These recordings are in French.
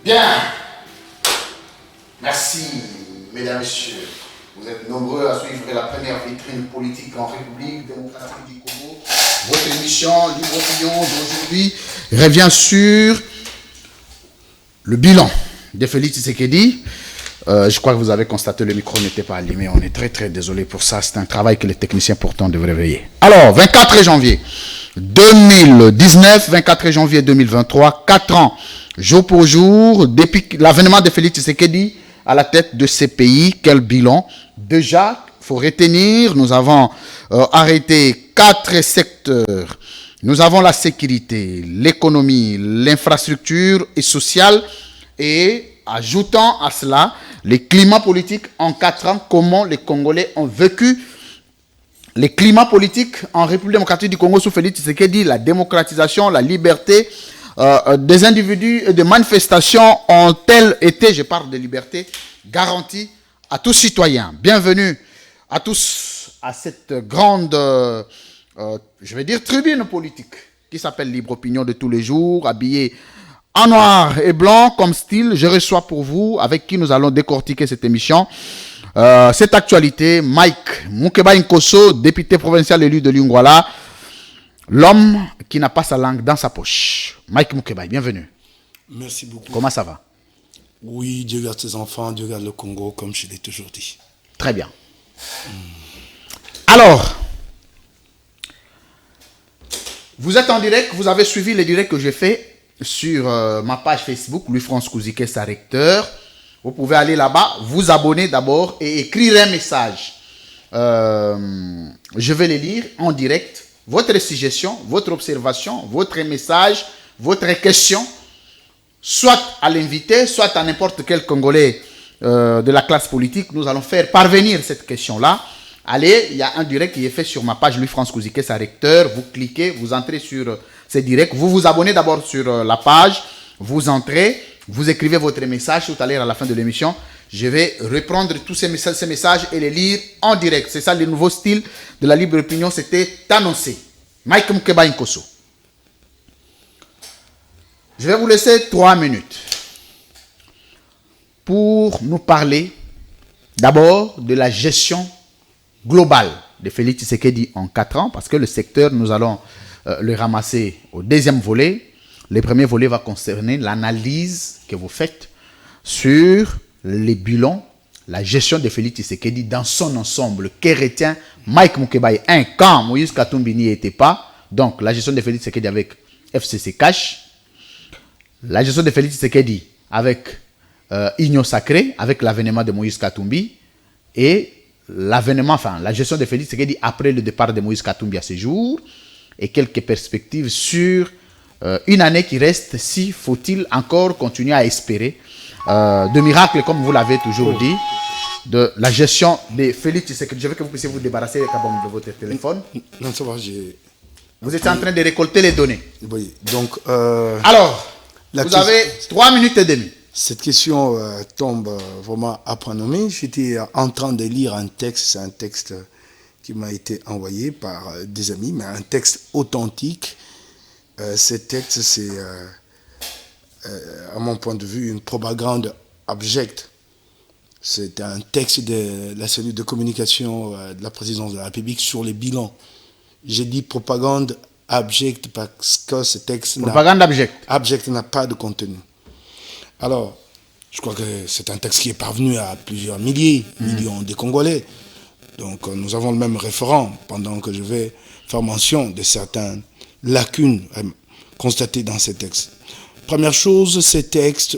Bien. Merci, mesdames, messieurs. Vous êtes nombreux à suivre la première vitrine politique en République démocratique du Congo. Votre émission Libre Opinion d'aujourd'hui revient sur le bilan de Félix Tshisekedi. Je crois que vous avez constaté le micro n'était pas allumé. On est très désolé pour ça. C'est un travail que les techniciens pourtant devraient veiller. Alors, 24 janvier 2019, 24 janvier 2023, 4 ans, jour pour jour, depuis l'avènement de Félix Tshisekedi à la tête de ces pays. Quel bilan? Déjà, il faut retenir, nous avons arrêté 4 secteurs. Nous avons la sécurité, l'économie, l'infrastructure et sociale, et ajoutant à cela les climats politiques en 4 ans, comment les Congolais ont vécu les climats politiques en République démocratique du Congo sous Félix Tshisekedi, la démocratisation, la liberté des individus et des manifestations ont-elles été, je parle de liberté, garantie à tous citoyens. Bienvenue à tous à cette grande, je vais dire, tribune politique qui s'appelle Libre Opinion de tous les jours, habillée en noir et blanc comme style. Je reçois pour vous, avec qui nous allons décortiquer cette émission, cette actualité, Mike Mukeba Nkosso, député provincial élu de Lingwala, l'homme qui n'a pas sa langue dans sa poche. Mike Mukeba, bienvenue. Merci beaucoup. Comment ça va? Oui, Dieu garde ses enfants, Dieu garde le Congo, comme je l'ai toujours dit. Très bien. Alors, vous êtes en direct, vous avez suivi les directs que j'ai fait sur ma page Facebook, Louis-France Kouzike, sa recteur. Vous pouvez aller là-bas, vous abonner d'abord et écrire un message. Je vais les lire en direct. Votre suggestion, votre observation, votre message, votre question, soit à l'invité, soit à n'importe quel Congolais de la classe politique, nous allons faire parvenir cette question-là. Allez, il y a un direct qui est fait sur ma page Louis-France Kouzike, sa recteur. Vous cliquez, vous entrez sur ces directs. Vous vous abonnez d'abord sur la page. Vous entrez, vous écrivez votre message. Tout à l'heure, à la fin de l'émission, je vais reprendre tous ces messages et les lire en direct. C'est ça le nouveau style de la libre opinion. C'était annoncé. Mike Mukeba Nkosso. Je vais vous laisser 3 minutes pour nous parler d'abord de la gestion globale de Félix Tshisekedi en 4 ans, parce que le secteur, nous allons le ramasser au deuxième volet. Le premier volet va concerner l'analyse que vous faites sur les bilans, la gestion de Félix Tshisekedi dans son ensemble. Que retient Mike Mukeba? Quand Moïse Katumbi n'y était pas, donc la gestion de Félix Tshisekedi avec FCC Cash, la gestion de Félix Tshisekedi avec Union Sacrée, avec l'avènement de Moïse Katumbi, et l'avènement, enfin, la gestion de Félix Tshisekedi après le départ de Moïse Katumbi à ce jour, et quelques perspectives sur une année qui reste, si faut-il encore continuer à espérer de miracles, comme vous l'avez toujours dit, de la gestion de Félix Tshisekedi. Je veux que vous puissiez vous débarrasser de votre téléphone. Non, ça va, j'ai... Vous êtes en train de récolter les données. Oui, donc... Alors, vous avez 3 minutes et demie. Cette question tombe vraiment à point nommé. J'étais en train de lire un texte, c'est un texte qui m'a été envoyé par des amis, mais un texte authentique. Ce texte, c'est, à mon point de vue, une propagande abjecte. C'est un texte de la cellule de communication de la présidence de la République sur les bilans. J'ai dit propagande abjecte parce que ce texte propagande abjecte n'a pas de contenu. Alors, je crois que c'est un texte qui est parvenu à plusieurs millions de Congolais. Donc, nous avons le même référent pendant que je vais faire mention de certaines lacunes constatées dans ces textes. Première chose, ces textes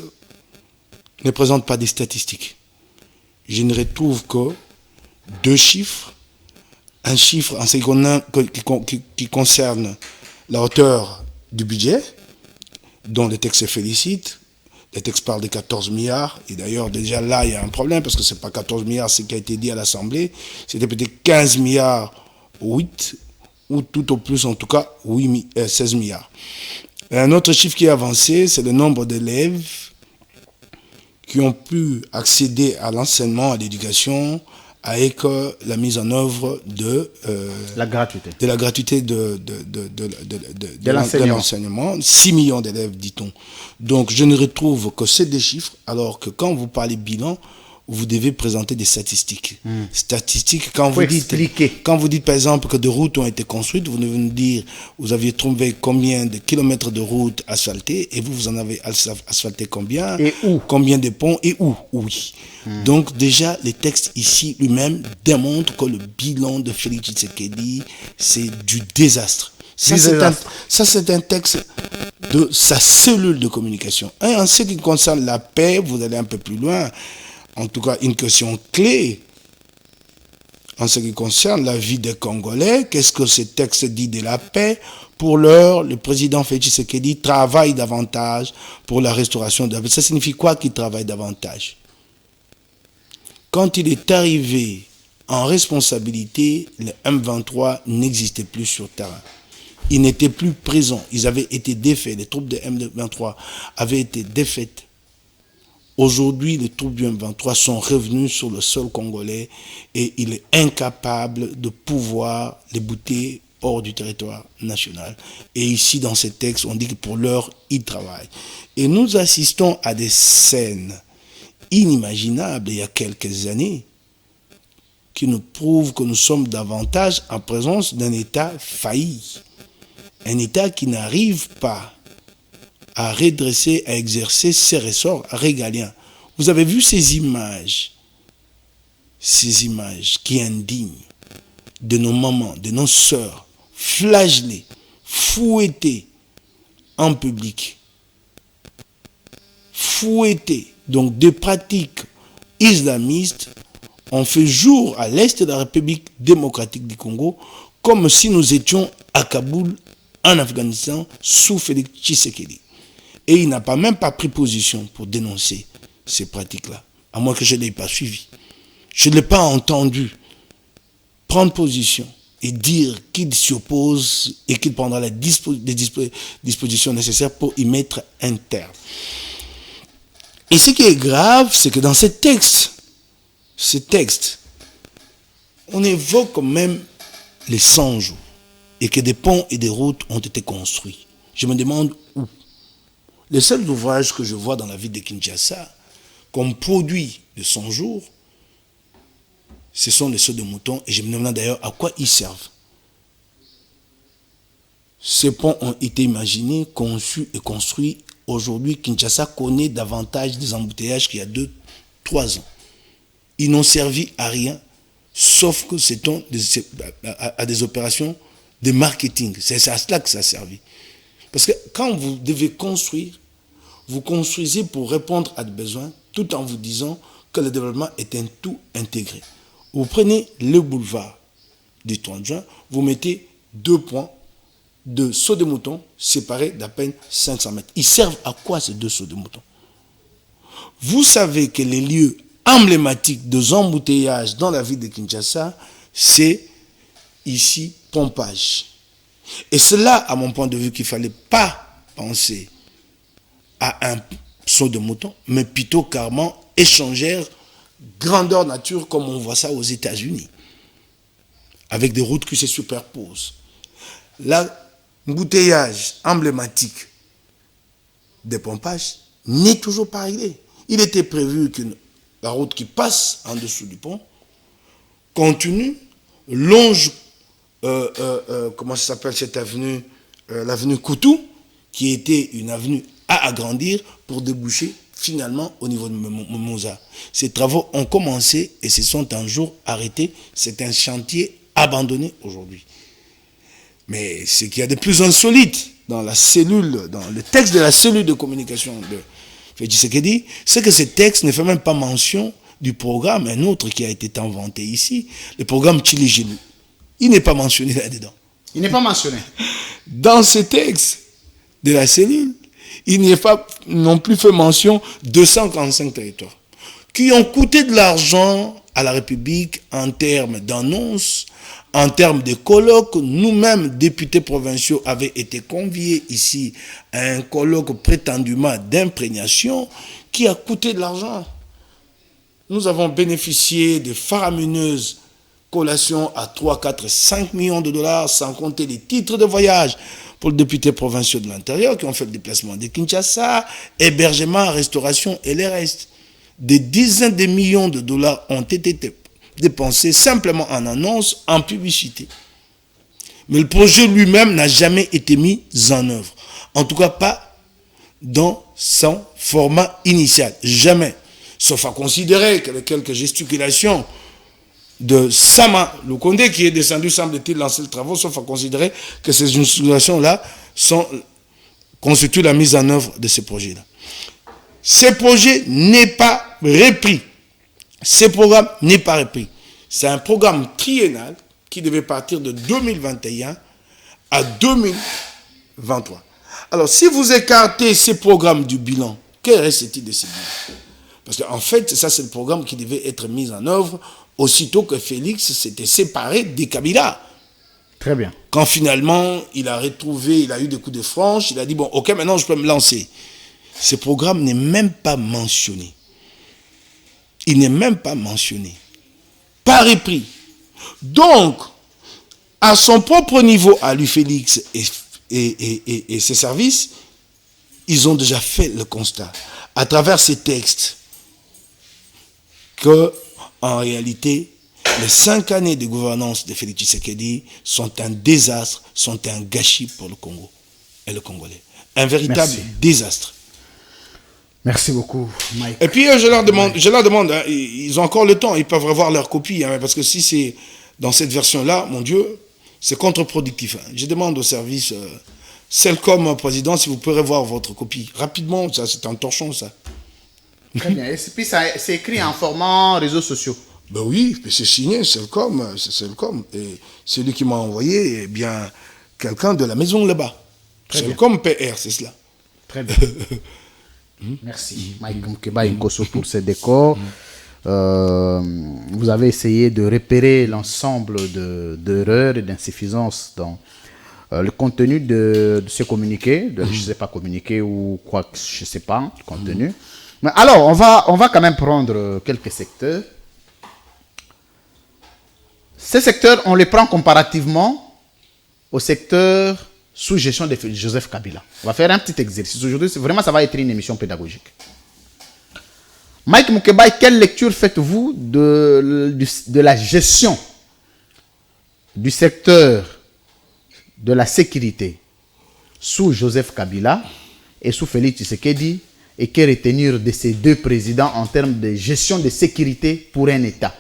ne présentent pas des statistiques. Je ne retrouve que 2 chiffres. Un chiffre en ce qui concerne la hauteur du budget, dont le texte se félicite. Le texte parle de 14 milliards, et d'ailleurs déjà là il y a un problème, parce que ce n'est pas 14 milliards ce qui a été dit à l'Assemblée, c'était peut-être 15 milliards 8, ou tout au plus en tout cas 16 milliards. Et un autre chiffre qui est avancé, c'est le nombre d'élèves qui ont pu accéder à l'enseignement, à l'éducation, avec la mise en œuvre de la gratuité. De la gratuité de l'enseignement. 6 millions d'élèves, dit-on. Donc, je ne retrouve que ces deux chiffres, alors que quand vous parlez bilan, vous devez présenter des statistiques. Statistiques, quand vous dites, par exemple, que des routes ont été construites, vous devez nous dire, vous aviez trouvé combien de kilomètres de routes asphaltées, et vous en avez asphalté combien, et où, combien de ponts, et où, oui. Donc, déjà, les textes ici, lui-même, démontrent que le bilan de Félix Tshisekedi, c'est du désastre. Ça, c'est un texte de sa cellule de communication. Et en ce qui concerne la paix, vous allez un peu plus loin. En tout cas, une question clé en ce qui concerne la vie des Congolais. Qu'est-ce que ce texte dit de la paix? Pour l'heure, le président Félix Tshisekedi travaille davantage pour la restauration de la paix. Ça signifie quoi qu'il travaille davantage? Quand il est arrivé en responsabilité, le M23 n'existait plus sur terrain. Ils n'étaient plus présents. Ils avaient été défaits. Les troupes de M23 avaient été défaites. Aujourd'hui, les troupes du M23 sont revenus sur le sol congolais et il est incapable de pouvoir les bouter hors du territoire national. Et ici, dans ces textes, on dit que pour l'heure, ils travaillent. Et nous assistons à des scènes inimaginables il y a quelques années qui nous prouvent que nous sommes davantage en présence d'un État failli. Un État qui n'arrive pas à redresser, à exercer ses ressorts régaliens. Vous avez vu ces images qui indignent de nos mamans, de nos sœurs, flagellées, fouettées en public. Fouettées. Donc des pratiques islamistes ont fait jour à l'est de la République démocratique du Congo, comme si nous étions à Kaboul, en Afghanistan, sous Félix Tshisekedi. Et il n'a même pas pris position pour dénoncer ces pratiques-là, à moins que je ne l'ai pas suivi. Je ne l'ai pas entendu prendre position et dire qu'il s'y oppose et qu'il prendra les dispositions nécessaires pour y mettre un terme. Et ce qui est grave, c'est que dans ces textes, on évoque même les 100 jours et que des ponts et des routes ont été construits. Je me demande où. Les seuls ouvrages que je vois dans la ville de Kinshasa, comme produit de 100 jours, ce sont les sauts de moutons, et je me demande d'ailleurs à quoi ils servent. Ces ponts ont été imaginés, conçus et construits. Aujourd'hui, Kinshasa connaît davantage des embouteillages qu'il y a 2-3 ans. Ils n'ont servi à rien, sauf que c'est à des opérations de marketing. C'est à cela que ça a servi. Parce que quand vous devez construire, vous construisez pour répondre à des besoins, tout en vous disant que le développement est un tout intégré. Vous prenez le boulevard du 30 juin, vous mettez 2 points de sauts de moutons séparés d'à peine 500 mètres. Ils servent à quoi ces 2 sauts de moutons? Vous savez que les lieux emblématiques de embouteillages dans la ville de Kinshasa, c'est ici Pompage. Et c'est là, à mon point de vue, qu'il ne fallait pas penser à un saut de mouton, mais plutôt carrément échangère, grandeur nature, comme on voit ça aux États-Unis, avec des routes qui se superposent. L'embouteillage emblématique des Pompages n'est toujours pas réglé. Il était prévu que la route qui passe en dessous du pont continue, longe comment ça s'appelle cette avenue, l'avenue Koutou, qui était une avenue à agrandir pour déboucher finalement au niveau de Mimosa. Ces travaux ont commencé et se sont un jour arrêtés. C'est un chantier abandonné aujourd'hui. Mais ce qu'il y a de plus insolite dans le texte de la cellule de communication de Félix Tshisekedi, c'est que ce texte ne fait même pas mention du programme, un autre qui a été inventé ici, le programme Tchili-Gilou. Il n'est pas mentionné là-dedans. Il n'est pas mentionné. Dans ce texte de la cellule, il n'y a pas non plus fait mention de 245 territoires qui ont coûté de l'argent à la République en termes d'annonces, en termes de colloques. Nous-mêmes, députés provinciaux, avaient été conviés ici à un colloque prétendument d'imprégnation qui a coûté de l'argent. nous avons bénéficié de faramineuses collations à 3, 4, 5 millions de dollars, sans compter les titres de voyage pour les députés provinciaux de l'intérieur qui ont fait le déplacement de Kinshasa, hébergement, restauration et les restes. Des dizaines de millions de dollars ont été dépensés simplement en annonces, en publicité. Mais le projet lui-même n'a jamais été mis en œuvre. En tout cas, pas dans son format initial. Jamais. Sauf à considérer que les quelques gesticulations de Sama Lukonde, qui est descendu, semble-t-il, lancer le travaux, sauf à considérer que ces gesticulations-là constituent la mise en œuvre de ces projets-là. Ces projets n'est pas repris. Ce programme n'est pas repris. C'est un programme triennal qui devait partir de 2021 à 2023. Alors, si vous écartez ces programmes du bilan, quel reste-t-il de ces bilans? Parce qu'en fait, ça, c'est le programme qui devait être mis en œuvre aussitôt que Félix s'était séparé des Kabila. Très bien. Quand finalement, il a retrouvé, il a eu des coups de franche, il a dit, bon, ok, maintenant, je peux me lancer. Ce programme n'est même pas mentionné. Il n'est même pas mentionné. Pas repris. Donc, à son propre niveau, à lui, Félix et ses services, ils ont déjà fait le constat, à travers ces textes, que, en réalité, les 5 années de gouvernance de Félix Tshisekedi sont un désastre, sont un gâchis pour le Congo et le Congolais. Un véritable désastre. Merci beaucoup, Mike. Et puis, je leur demande, hein, ils ont encore le temps, ils peuvent revoir leur copie, hein, parce que si c'est dans cette version-là, mon Dieu, c'est contre-productif. Hein. Je demande au service, Celcom, président, si vous pouvez revoir votre copie. Rapidement, ça, c'est un torchon, ça. Très bien. Et puis, c'est écrit en format réseaux sociaux. Ben oui, c'est signé, Celcom, c'est Celcom. Et celui qui m'a envoyé, eh bien, quelqu'un de la maison là-bas. Celcom PR, c'est cela. Très bien. Merci, Mike Mukeba Nkosso, pour ces décors. Vous avez essayé de repérer l'ensemble d'erreurs et d'insuffisances dans le contenu de ce communiqué, je ne sais pas, communiqué ou quoi, je ne sais pas, contenu. Mais alors, on va quand même prendre quelques secteurs. Ces secteurs, on les prend comparativement au secteur sous gestion de Joseph Kabila. On va faire un petit exercice. Aujourd'hui, vraiment, ça va être une émission pédagogique. Mike Mukeba, quelle lecture faites-vous de la gestion du secteur de la sécurité sous Joseph Kabila et sous Félix Tshisekedi, et que retenir de ces deux présidents en termes de gestion de sécurité pour un État?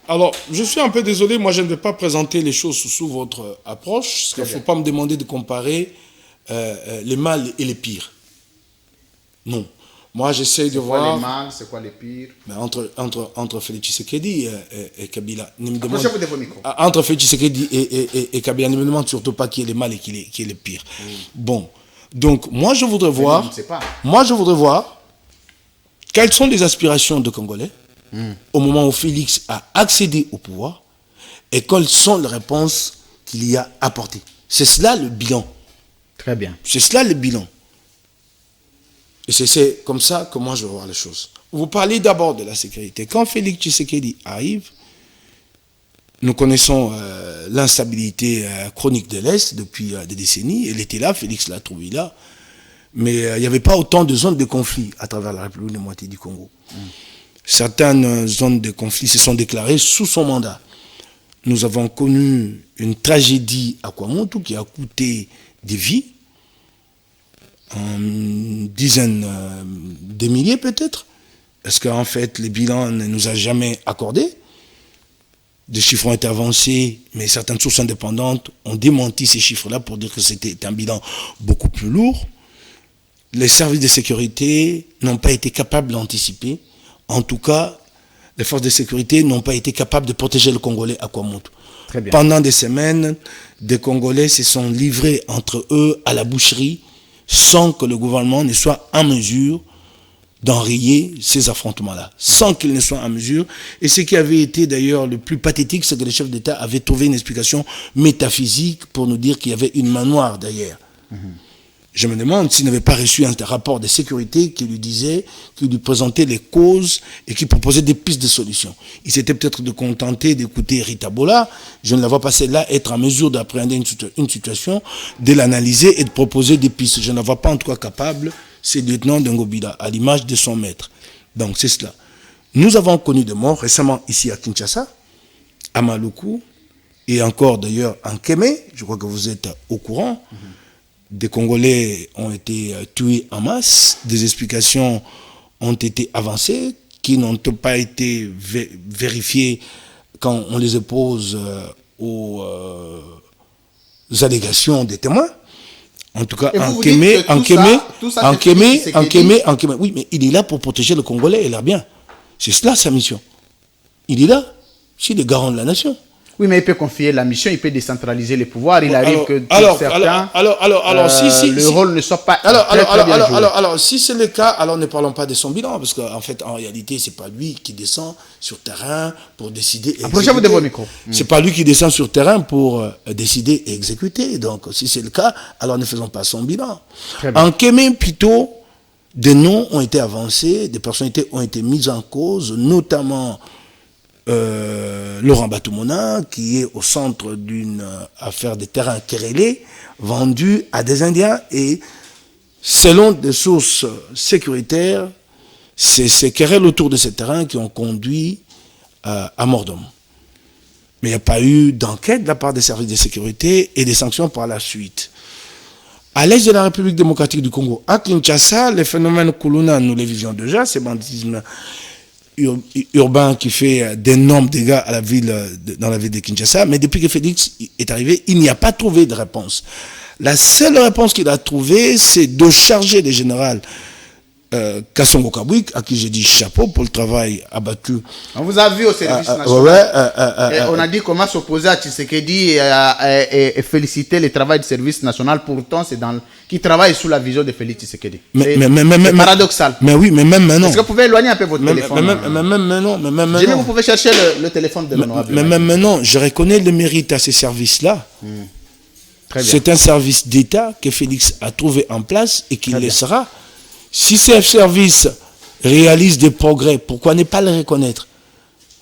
Alors, je suis un peu désolé, moi je ne vais pas présenter les choses sous votre approche, parce qu'il ne faut pas me demander de comparer les mâles et les pires. Non. Moi j'essaie de voir... C'est quoi les mâles, c'est quoi les pires? Ben, entre Félix Tshisekedi et Kabila. Approchez-vous de vos micros. Entre Félix Tshisekedi et Kabila, ne me demande surtout pas qui est le mâle et qui est le pire. Bon. Donc, moi je voudrais voir... Moi je voudrais voir quelles sont les aspirations de Congolais au moment où Félix a accédé au pouvoir et quelles sont les réponses qu'il y a apportées. C'est cela le bilan. Très bien. C'est cela le bilan. Et c'est comme ça que moi je vais voir les choses. Vous parlez d'abord de la sécurité. Quand Félix Tshisekedi arrive, nous connaissons l'instabilité chronique de l'Est depuis des décennies. Elle était là, Félix l'a trouvé là. Mais il n'y avait pas autant de zones de conflit à travers la République de moitié du Congo. Certaines zones de conflit se sont déclarées sous son mandat. Nous avons connu une tragédie à Kwamotou qui a coûté des vies, en dizaines de milliers peut-être. Est-ce qu'en fait, les bilans ne nous a jamais accordé? Des chiffres ont été avancés, mais certaines sources indépendantes ont démenti ces chiffres-là pour dire que c'était un bilan beaucoup plus lourd. Les services de sécurité n'ont pas été capables d'anticiper. En tout cas, les forces de sécurité n'ont pas été capables de protéger le Congolais à Kwamotou. Pendant des semaines, des Congolais se sont livrés entre eux à la boucherie sans que le gouvernement ne soit en mesure d'enrayer ces affrontements-là, sans qu'il ne soit en mesure. Et ce qui avait été d'ailleurs le plus pathétique, c'est que les chefs d'État avaient trouvé une explication métaphysique pour nous dire qu'il y avait une main noire derrière. Je me demande s'il n'avait pas reçu un rapport de sécurité qui lui disait, qui lui présentait les causes et qui proposait des pistes de solutions. Il s'était peut-être de contenter d'écouter Rita Bola. Je ne la vois pas celle-là être en mesure d'appréhender une situation, de l'analyser et de proposer des pistes. Je ne la vois pas en tout cas capable, c'est lieutenant Ngobila, à l'image de son maître. Donc c'est cela. Nous avons connu des morts récemment ici à Kinshasa, à Maluku, et encore d'ailleurs en Kémé. Je crois que vous êtes au courant. Des Congolais ont été tués en masse, des explications ont été avancées qui n'ont pas été vérifiées quand on les oppose aux allégations des témoins. En tout cas, en Kémé, oui, mais il est là pour protéger le Congolais, il a bien. C'est cela sa mission. Il est là, c'est le garant de la nation. Oui, mais il peut confier la mission, il peut décentraliser les pouvoirs. Il arrive que certains, le rôle ne soit pas alors, si c'est le cas, alors ne parlons pas de son bilan, parce qu'en fait, en réalité, c'est pas lui qui descend sur terrain pour décider. Approchez-vous de vos micros. C'est pas lui qui descend sur terrain pour décider et exécuter. Donc, si c'est le cas, alors ne faisons pas son bilan. En Kémé, plutôt, des noms ont été avancés, des personnalités ont été mises en cause, notamment Laurent Batoumona, qui est au centre d'une affaire de terrain querellé, vendu à des Indiens, et selon des sources sécuritaires, c'est ces querelles autour de ces terrains qui ont conduit à mort d'homme. Mais il n'y a pas eu d'enquête de la part des services de sécurité et des sanctions par la suite. À l'est de la République démocratique du Congo, à Kinshasa, les phénomènes Kuluna, nous les vivions déjà, c'est banditisme urbain qui fait d'énormes dégâts à la ville, dans la ville de Kinshasa, mais depuis que Félix est arrivé, il n'y a pas trouvé de réponse. La seule réponse qu'il a trouvée, c'est de charger le général Kassongo Kabouik, à qui j'ai dit chapeau pour le travail abattu. On vous a vu au service national. On a dit comment s'opposer à Tshisekedi et féliciter le travail du service national. Pourtant, c'est qui travaille sous la vision de Félix Tshisekedi. C'est paradoxal. Mais oui, mais même maintenant. Est-ce que vous pouvez éloigner un peu votre téléphone? Mais même maintenant. Vous pouvez chercher le téléphone de l'honorable. Mais même maintenant, je reconnais le mérite à ces services-là. C'est un service d'État que Félix a trouvé en place et qu'il laissera. Si ces services réalisent des progrès, pourquoi ne pas les reconnaître?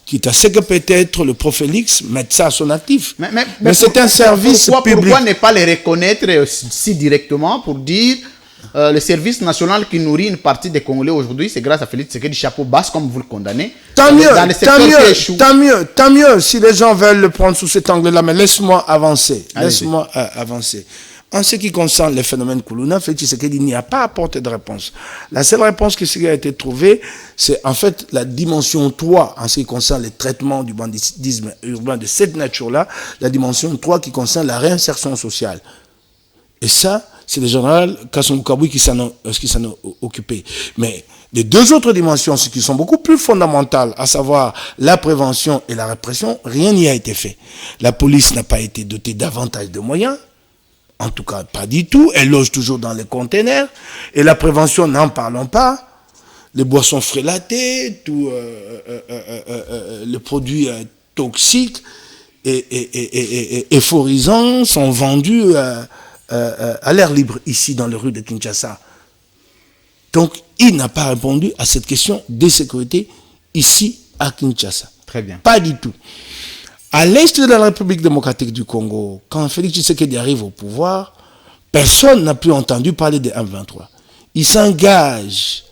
Quitte à ce que peut-être le prof Félix mette ça à son actif. Mais c'est un service public. Pourquoi ne pas les reconnaître si directement pour dire le service national qui nourrit une partie des Congolais aujourd'hui, c'est grâce à Félix Tshisekedi, chapeau basse comme vous le condamnez. Tant mieux si les gens veulent le prendre sous cet angle-là, mais laisse-moi avancer. En ce qui concerne les phénomènes Kuluna, Félix Tshisekedi n'y a pas apporté de réponse. La seule réponse qui a été trouvée, c'est en fait la dimension 3, en ce qui concerne les traitements du banditisme urbain de cette nature-là, la dimension 3 qui concerne la réinsertion sociale. Et ça, c'est le général Kassongo Kabouik qui s'en a occupé. Mais les deux autres dimensions, ce qui sont beaucoup plus fondamentales, à savoir la prévention et la répression, rien n'y a été fait. La police n'a pas été dotée davantage de moyens. En tout cas, pas du tout. Elle loge toujours dans les containers. Et la prévention, n'en parlons pas. Les boissons frélatées, tous les produits toxiques et euphorisants sont vendus à l'air libre ici dans les rues de Kinshasa. Donc, il n'a pas répondu à cette question de sécurité ici à Kinshasa. Très bien. Pas du tout. À l'est de la République démocratique du Congo, quand Félix Tshisekedi arrive au pouvoir, personne n'a plus entendu parler de M23. Il s'engage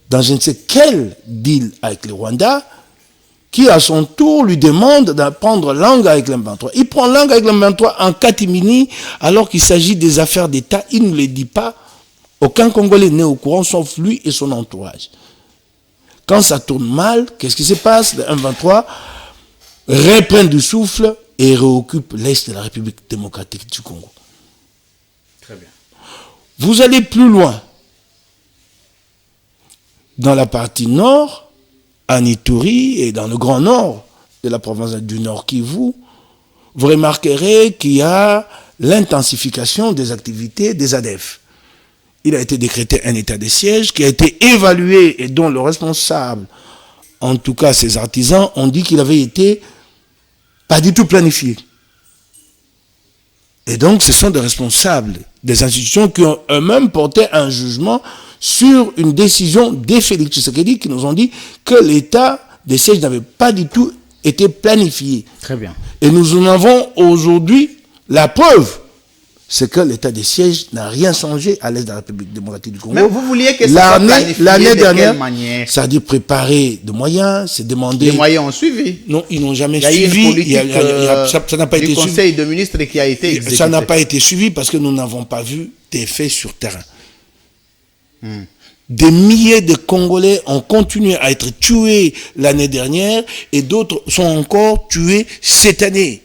dans je ne sais quel deal avec le Rwanda, qui à son tour lui demande d'apprendre langue avec le M23. Il prend langue avec le M23 en catimini, alors qu'il s'agit des affaires d'État. Il ne le dit pas. Aucun Congolais n'est au courant, sauf lui et son entourage. Quand ça tourne mal, qu'est-ce qui se passe? Le M23 reprend du souffle et réoccupe l'Est de la République démocratique du Congo. Très bien. Vous allez plus loin. Dans la partie nord, en Ituri et dans le grand nord de la province du Nord Kivu, vous remarquerez qu'il y a l'intensification des activités des ADF. Il a été décrété un état de siège qui a été évalué et dont le responsable, en tout cas ses artisans, ont dit qu'il avait été pas du tout planifié. Et donc, ce sont des responsables des institutions qui ont eux-mêmes porté un jugement sur une décision des Félix Tshisekedi qui nous ont dit que l'état des sièges n'avait pas du tout été planifié. Très bien. Et nous en avons aujourd'hui la preuve. C'est que l'état des sièges n'a rien changé à l'est de la République démocratique du Congo. Mais vous vouliez que ça soit planifié l'année de dernière, quelle manière? ça a dû préparer de moyens, c'est demandé. Les moyens ont suivi. Non, ils n'ont jamais Il y a eu suivi. une politique Ça n'a pas du été suivi. Conseil de ministres qui a été exécuté. Ça n'a pas été suivi parce que nous n'avons pas vu d'effet sur terrain. Des milliers de Congolais ont continué à être tués l'année dernière et d'autres sont encore tués cette année.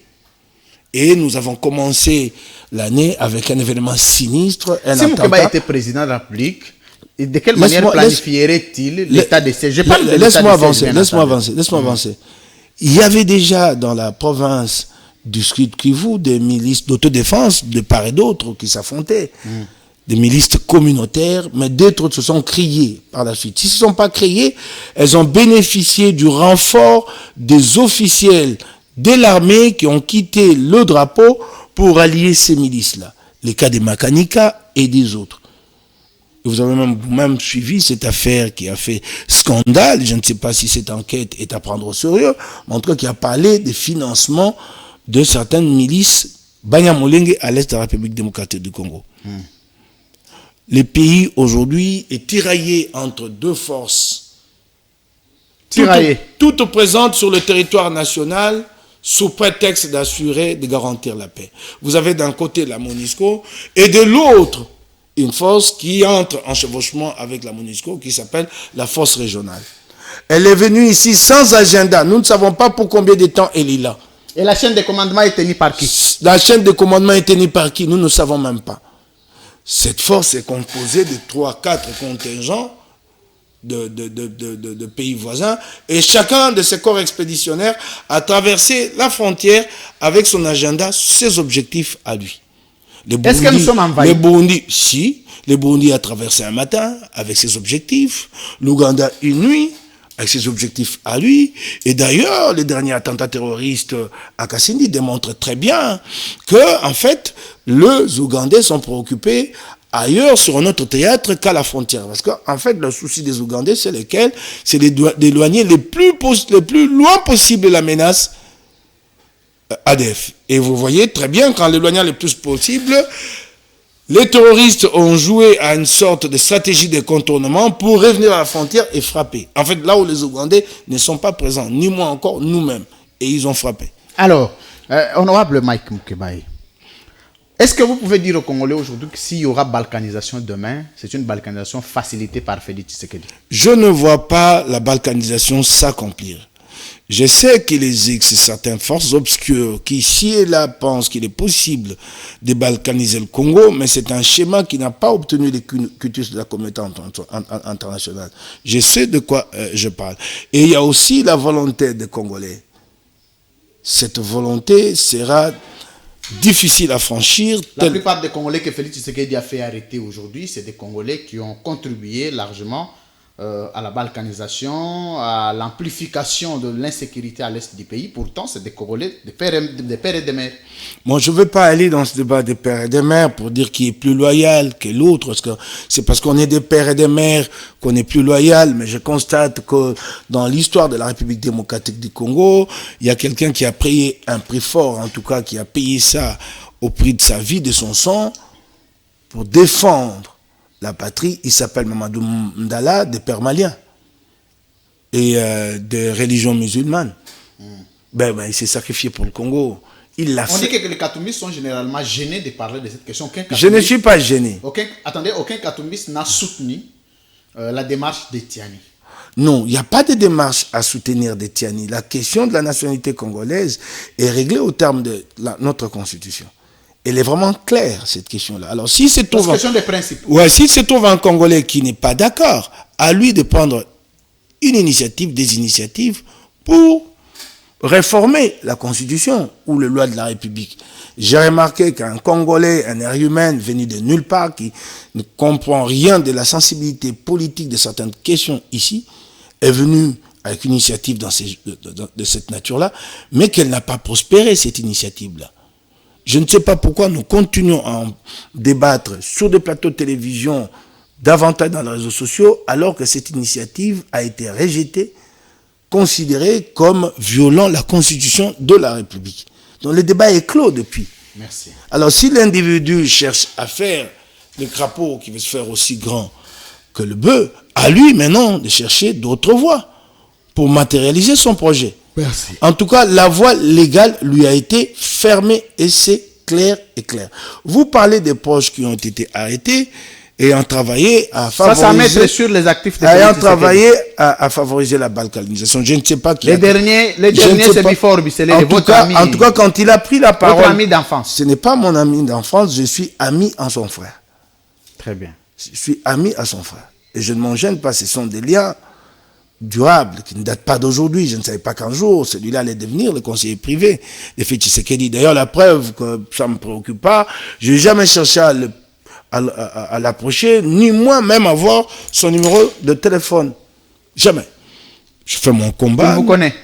Et nous avons commencé l'année avec un événement sinistre. Si Moukeba était président de la République, de quelle manière planifierait-il l'état des sièges? Laisse-moi avancer. Il y avait déjà dans la province du Sud Kivu des milices d'autodéfense de part et d'autre qui s'affrontaient. Des milices communautaires, mais d'autres se sont créées par la suite. Si ce ne sont pas créées, elles ont bénéficié du renfort des officiels de l'armée qui ont quitté le drapeau pour allier ces milices-là. Les cas des Makanika et des autres. Et vous avez même suivi cette affaire qui a fait scandale. Je ne sais pas si cette enquête est à prendre au sérieux, mais en tout cas qui a parlé des financements de certaines milices Banyamulenge à l'est de la République démocratique du Congo. Le pays aujourd'hui est tiraillé entre deux forces. Toutes présentes sur le territoire national sous prétexte d'assurer, de garantir la paix. Vous avez d'un côté la MONUSCO et de l'autre une force qui entre en chevauchement avec la MONUSCO qui s'appelle la force régionale. Elle est venue ici sans agenda. Nous ne savons pas pour combien de temps elle est là. Et la chaîne de commandement est tenue par qui? La chaîne de commandement est tenue par qui? Nous ne savons même pas. Cette force est composée de 3-4 contingents de pays voisins et chacun de ces corps expéditionnaires a traversé la frontière avec son agenda, ses objectifs à lui. Est-ce que nous sommes envahis? Le Burundi a traversé un matin avec ses objectifs, l'Ouganda une nuit avec ses objectifs à lui. Et d'ailleurs, les derniers attentats terroristes à Kasindi démontrent très bien que, en fait, les Ougandais sont préoccupés ailleurs sur un autre théâtre qu'à la frontière. Parce qu'en fait, le souci des Ougandais, c'est lequel? C'est d'éloigner le plus loin possible la menace ADF. Et vous voyez très bien qu'en l'éloignant le plus possible, les terroristes ont joué à une sorte de stratégie de contournement pour revenir à la frontière et frapper. En fait, là où les Ougandais ne sont pas présents, ni moi encore, nous-mêmes. Et ils ont frappé. Alors, honorable Mike Moukeba, est-ce que vous pouvez dire aux Congolais aujourd'hui que s'il y aura balkanisation demain, c'est une balkanisation facilitée par Félix Tshisekedi? Je ne vois pas la balkanisation s'accomplir. Je sais qu'il existe certaines forces obscures qui, ici et là, pensent qu'il est possible de balkaniser le Congo, mais c'est un schéma qui n'a pas obtenu les cutus de la communauté internationale. Je sais de quoi je parle. Et il y a aussi la volonté des Congolais. Cette volonté sera difficile à franchir. La plupart des Congolais que Félix Tshisekedi a fait arrêter aujourd'hui, c'est des Congolais qui ont contribué largement à la balkanisation, à l'amplification de l'insécurité à l'est du pays. Pourtant, c'est des Congolais, des pères et des mères. Moi, je ne veux pas aller dans ce débat des pères et des mères pour dire qui est plus loyal que l'autre. Parce que c'est parce qu'on est des pères et des mères qu'on est plus loyal. Mais je constate que dans l'histoire de la République démocratique du Congo, il y a quelqu'un qui a payé un prix fort, en tout cas qui a payé ça au prix de sa vie, de son sang, pour défendre la patrie. Il s'appelle Mamadou Mdala, des pères maliens et de religion musulmane. Il s'est sacrifié pour le Congo. On dit que les Katoumbistes sont généralement gênés de parler de cette question. Je ne suis pas gêné. Aucun Katoumbiste n'a soutenu la démarche de Tiani. Non, il n'y a pas de démarche à soutenir de Tiani. La question de la nationalité congolaise est réglée au terme de notre constitution. Elle est vraiment claire, cette question-là. Alors, si c'est question des principes. Ouais, s'il se trouve un Congolais qui n'est pas d'accord, à lui de prendre une initiative, des initiatives pour réformer la Constitution ou les lois de la République. J'ai remarqué qu'un Congolais, un air humain venu de nulle part, qui ne comprend rien de la sensibilité politique de certaines questions ici, est venu avec une initiative de cette nature-là, mais qu'elle n'a pas prospéré, cette initiative-là. Je ne sais pas pourquoi nous continuons à en débattre sur des plateaux de télévision, davantage dans les réseaux sociaux, alors que cette initiative a été rejetée, considérée comme violant la Constitution de la République. Donc le débat est clos depuis. Merci. Alors si l'individu cherche à faire le crapaud qui veut se faire aussi grand que le bœuf, à lui maintenant de chercher d'autres voies pour matérialiser son projet. Merci. En tout cas, la voie légale lui a été fermée et c'est clair et clair. Vous parlez des proches qui ont été arrêtés et ont travaillé à favoriser... Ça mettre sur les actifs de ayant travaillé à favoriser la balkanisation. Je ne sais pas qui... Les derniers, c'est Bifor Bisselé, votre ami. En tout cas, quand il a pris la parole... Votre ami d'enfance. Ce n'est pas mon ami d'enfance, je suis ami à son frère. Très bien. Je suis ami à son frère. Et je ne m'en gêne pas, ce sont des liens durable, qui ne date pas d'aujourd'hui. Je ne savais pas qu'un jour, celui-là allait devenir le conseiller privé de Félix Tshisekedi. D'ailleurs, la preuve que ça ne me préoccupe pas, je n'ai jamais cherché à l'approcher, ni moi-même avoir son numéro de téléphone. Jamais. Je fais mon combat. Il vous connaît?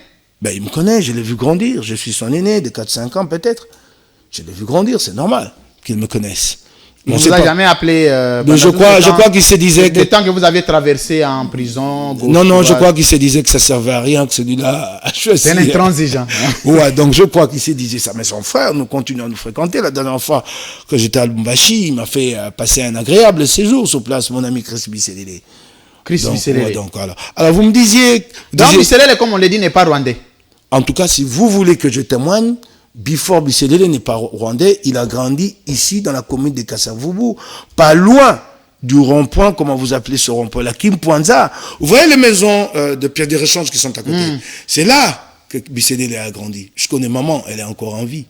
Ben, il me connaît, je l'ai vu grandir. Je suis son aîné de 4-5 ans peut-être. Je l'ai vu grandir, c'est normal qu'il me connaisse. On ne vous a jamais appelé... je crois qu'il se disait que... Le temps que vous avez traversé en prison... Non, je crois qu'il se disait que ça ne servait à rien, que celui-là a choisi. C'est un intransigeant. Ouais, donc je crois qu'il se disait ça. Mais son frère, nous continuons à nous fréquenter. La dernière fois que j'étais à Lubumbashi, il m'a fait passer un agréable séjour sur place, mon ami Chris Bisselele. Chris Bisselele. Ouais, donc, alors, vous me disiez... Donc, Bisselele, comme on l'a dit, n'est pas rwandais. En tout cas, si vous voulez que je témoigne... Bifor Bisselele n'est pas rwandais, il a grandi ici dans la commune de Kassavubu, pas loin du rond-point, comment vous appelez ce rond-point, la Kimpwanza. Vous voyez les maisons de pierre de rechange qui sont à côté. C'est là que Bisselele a grandi. Je connais maman, elle est encore en vie.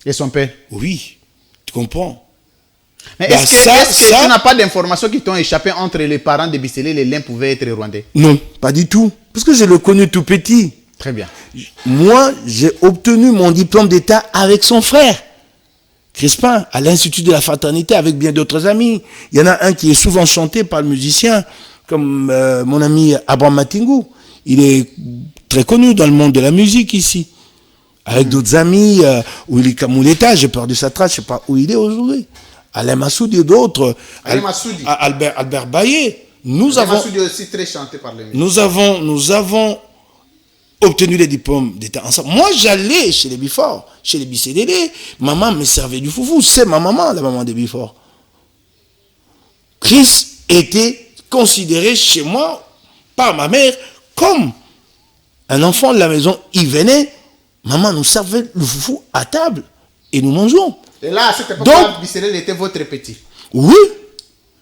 Et son père? Oui, tu comprends. Mais est-ce que tu n'as pas d'informations qui t'ont échappé entre les parents de Bisselele, l'un pouvait être rwandais? Non, pas du tout. Parce que je le connais tout petit. Très bien. Moi, j'ai obtenu mon diplôme d'État avec son frère, Crispin, à l'Institut de la Fraternité, avec bien d'autres amis. Il y en a un qui est souvent chanté par le musicien, comme mon ami Abraham Matingu. Il est très connu dans le monde de la musique ici. Avec d'autres amis, Willy Kamouleta, j'ai perdu sa trace, je ne sais pas où il est aujourd'hui. Alain Massoudi et d'autres. Albert Baillet. Massoudi aussi très chanté par les musiciens. Nous avons obtenu les diplômes d'État ensemble. Moi, j'allais chez les Bifor, chez les Bisselele. Maman me servait du foufou. C'est ma maman, la maman des Bifor. Chris était considéré chez moi, par ma mère, comme un enfant de la maison. Il venait, maman nous servait le foufou à table et nous mangeons. Et là, à cette époque, Bisselele était votre petit. Oui,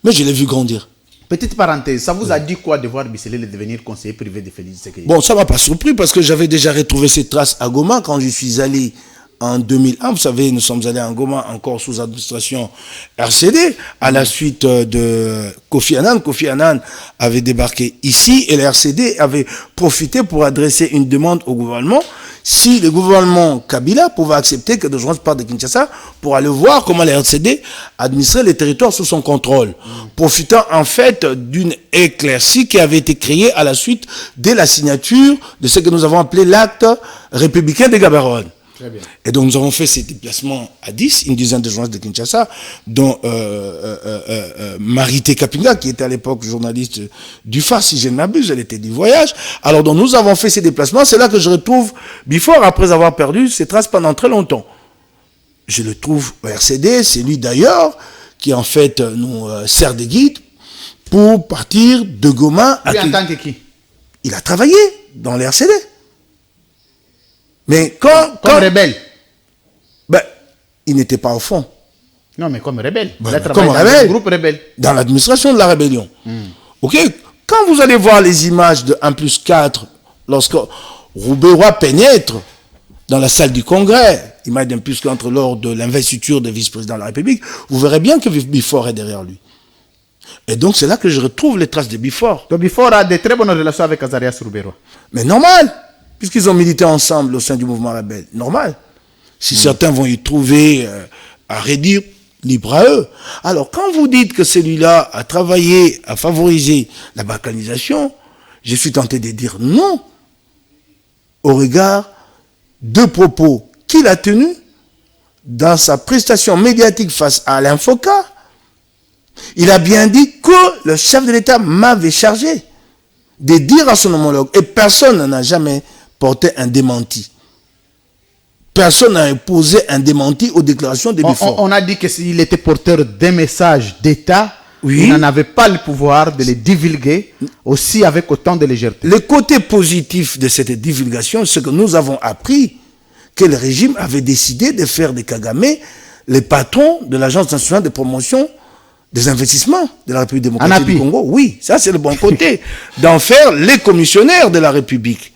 mais je l'ai vu grandir. Petite parenthèse, ça vous a dit quoi de voir Bisselele devenir conseiller privé de Félix Tshisekedi? Bon, ça ne m'a pas surpris parce que j'avais déjà retrouvé ces traces à Goma quand je suis allé en 2001. Vous savez, nous sommes allés en Goma encore sous administration RCD à la suite de Kofi Annan. Kofi Annan avait débarqué ici et le RCD avait profité pour adresser une demande au gouvernement si le gouvernement Kabila pouvait accepter que de joindre part de Kinshasa pour aller voir comment le RCD administrait les territoires sous son contrôle, profitant en fait d'une éclaircie qui avait été créée à la suite de la signature de ce que nous avons appelé l'acte républicain de Gaborone. Très bien. Et donc nous avons fait ces déplacements à 10, une dizaine de journalistes de Kinshasa, dont Marité Kapinga, qui était à l'époque journaliste du phare, si je ne m'abuse, elle était du voyage. Alors donc nous avons fait ces déplacements, c'est là que je retrouve Bifor, après avoir perdu ses traces pendant très longtemps. Je le trouve au RCD, c'est lui d'ailleurs qui en fait nous sert de guide pour partir de Goma. Lui en tant que qui? Il a travaillé dans le RCD. Mais comme rebelle. Ben, il n'était pas au fond. Non, mais comme rebelle. Ben, il a comme travaillé dans le groupe rebelle. Dans l'administration de la rébellion. Ok. Quand vous allez voir les images de 1+4, lorsque Roubaix pénètre dans la salle du Congrès, image d'1+4 lors de l'investiture de vice-président de la République, vous verrez bien que Bifor est derrière lui. Et donc c'est là que je retrouve les traces de Bifor. Donc Bifor a de très bonnes relations avec Azarias Roubaix. Mais normal. Puisqu'ils ont milité ensemble au sein du mouvement rebelle. Normal. Si certains vont y trouver à redire, libre à eux. Alors, quand vous dites que celui-là a travaillé à favoriser la balkanisation, je suis tenté de dire non, au regard de propos qu'il a tenus dans sa prestation médiatique face à Alain Foka, il a bien dit que le chef de l'État m'avait chargé de dire à son homologue, et personne n'a jamais porté un démenti. Personne n'a imposé un démenti aux déclarations de Before. On a dit qu'il était porteur d'un message d'État. Oui. Il n'en avait pas le pouvoir de les divulguer aussi avec autant de légèreté. Le côté positif de cette divulgation, c'est que nous avons appris que le régime avait décidé de faire de Kagame les patrons de l'Agence nationale de promotion des investissements de la République démocratique du Congo. Oui, ça c'est le bon côté. D'en faire les commissionnaires de la République.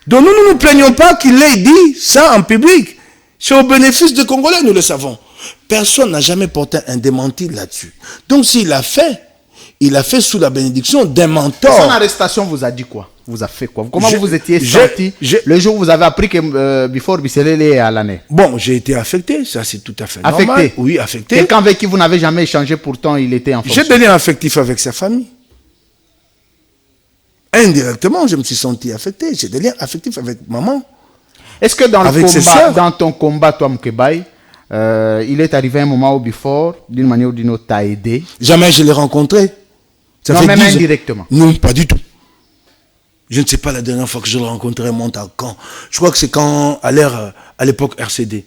Donc nous ne nous plaignons pas qu'il ait dit ça en public. C'est au bénéfice des Congolais, nous le savons. Personne n'a jamais porté un démenti là-dessus. Donc s'il l'a fait, il a fait sous la bénédiction d'un mentor. Son arrestation vous a dit quoi? Vous a fait quoi? Comment vous étiez senti le jour où vous avez appris que Before Bisselele est à l'année? Bon, j'ai été affecté, ça c'est tout à fait normal. Affecté? Oui, affecté. Quelqu'un avec qui vous n'avez jamais échangé, pourtant il était en fonction. J'ai des liens affectifs avec sa famille. Indirectement, je me suis senti affecté. J'ai des liens affectifs avec maman. Est-ce que dans ton combat, toi, Mkebaï, il est arrivé un moment où Before, d'une manière ou d'une autre, t'a aidé? Jamais je l'ai rencontré. Ça non, fait même indirectement. Non, pas du tout. Je ne sais pas la dernière fois que je l'ai rencontré, monte à quand. Je crois que c'est quand, à l'époque RCD.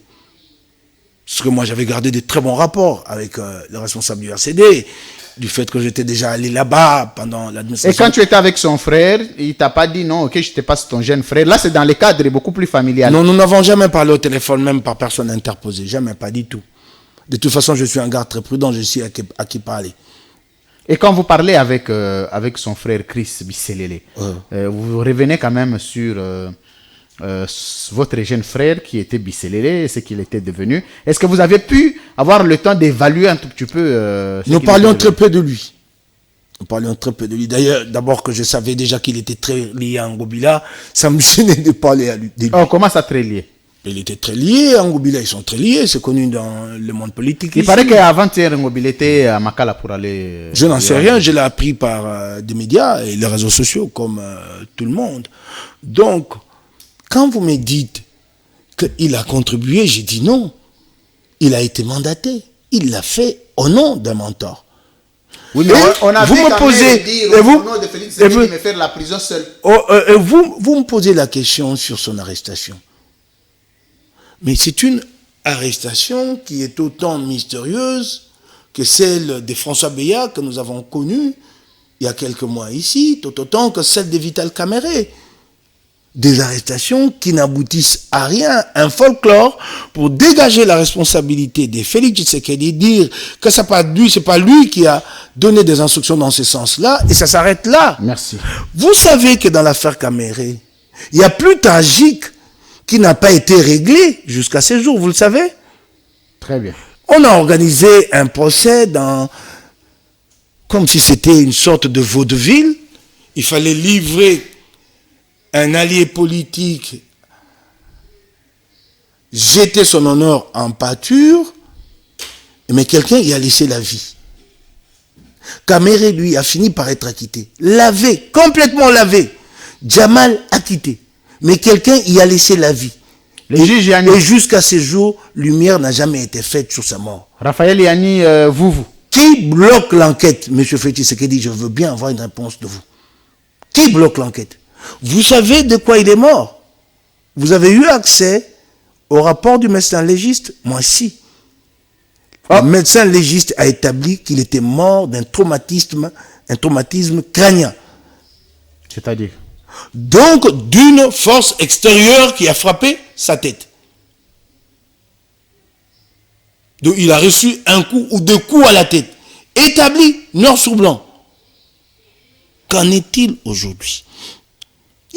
Parce que moi, j'avais gardé de très bons rapports avec le responsable du RCD, du fait que j'étais déjà allé là-bas pendant l'administration. Et quand tu étais avec son frère, il t'a pas dit non, ok, je te passe ton jeune frère. Là, c'est dans les cadres beaucoup plus familial. Non, nous n'avons jamais parlé au téléphone, même par personne interposée. Jamais, pas du tout. De toute façon, je suis un gars très prudent, je sais à qui parler. Et quand vous parlez avec son frère Chris Bisselele, vous revenez quand même sur votre jeune frère qui était Bisselele et ce qu'il était devenu. Est-ce que vous avez pu avoir le temps d'évaluer un tout petit peu Nous parlions très peu de lui. Nous parlions très peu de lui. D'ailleurs, d'abord que je savais déjà qu'il était très lié à Ngobila, ça me gênait de parler de lui. Oh, comment ça très lié? Il était très lié à Ngobila, ils sont très liés, c'est connu dans le monde politique. Il paraît qu'avant-hier, Ngobila était à Makala pour aller... Je n'en sais rien, je l'ai appris par des médias et les réseaux sociaux, comme tout le monde. Donc, quand vous me dites qu'il a contribué, j'ai dit non. Il a été mandaté. Il l'a fait au nom d'un mentor. Oui, mais on a vous me posez... au nom de Félix Tshisekedi me faire la prison seul. Vous me posez la question sur son arrestation. Mais c'est une arrestation qui est autant mystérieuse que celle de François Beya que nous avons connue il y a quelques mois ici, tout autant que celle de Vital Kamerhe. Des arrestations qui n'aboutissent à rien, un folklore pour dégager la responsabilité de Félix Tshisekedi, dire que c'est pas lui qui a donné des instructions dans ce sens-là, et ça s'arrête là. Merci. Vous savez que dans l'affaire Kamerhe, il y a plus tragique qui n'a pas été réglé jusqu'à ce jour, vous le savez? Très bien. On a organisé un procès comme si c'était une sorte de vaudeville. Il fallait livrer un allié politique, jeter son honneur en pâture, mais quelqu'un y a laissé la vie. Kamerhe, lui, a fini par être acquitté. Lavé, complètement lavé. Jamal acquitté. Mais quelqu'un y a laissé la vie. Et jusqu'à ce jour, lumière n'a jamais été faite sur sa mort. Raphaël Yanni, vous. Qui bloque l'enquête, M. Félix Tshisekedi? Je veux bien avoir une réponse de vous. Qui bloque l'enquête? Vous savez de quoi il est mort? Vous avez eu accès au rapport du médecin légiste? Moi, si. Le médecin légiste a établi qu'il était mort d'un traumatisme crânien. C'est-à-dire? Donc, d'une force extérieure qui a frappé sa tête. Donc, il a reçu un coup ou deux coups à la tête. Établi, noir sur blanc. Qu'en est-il aujourd'hui?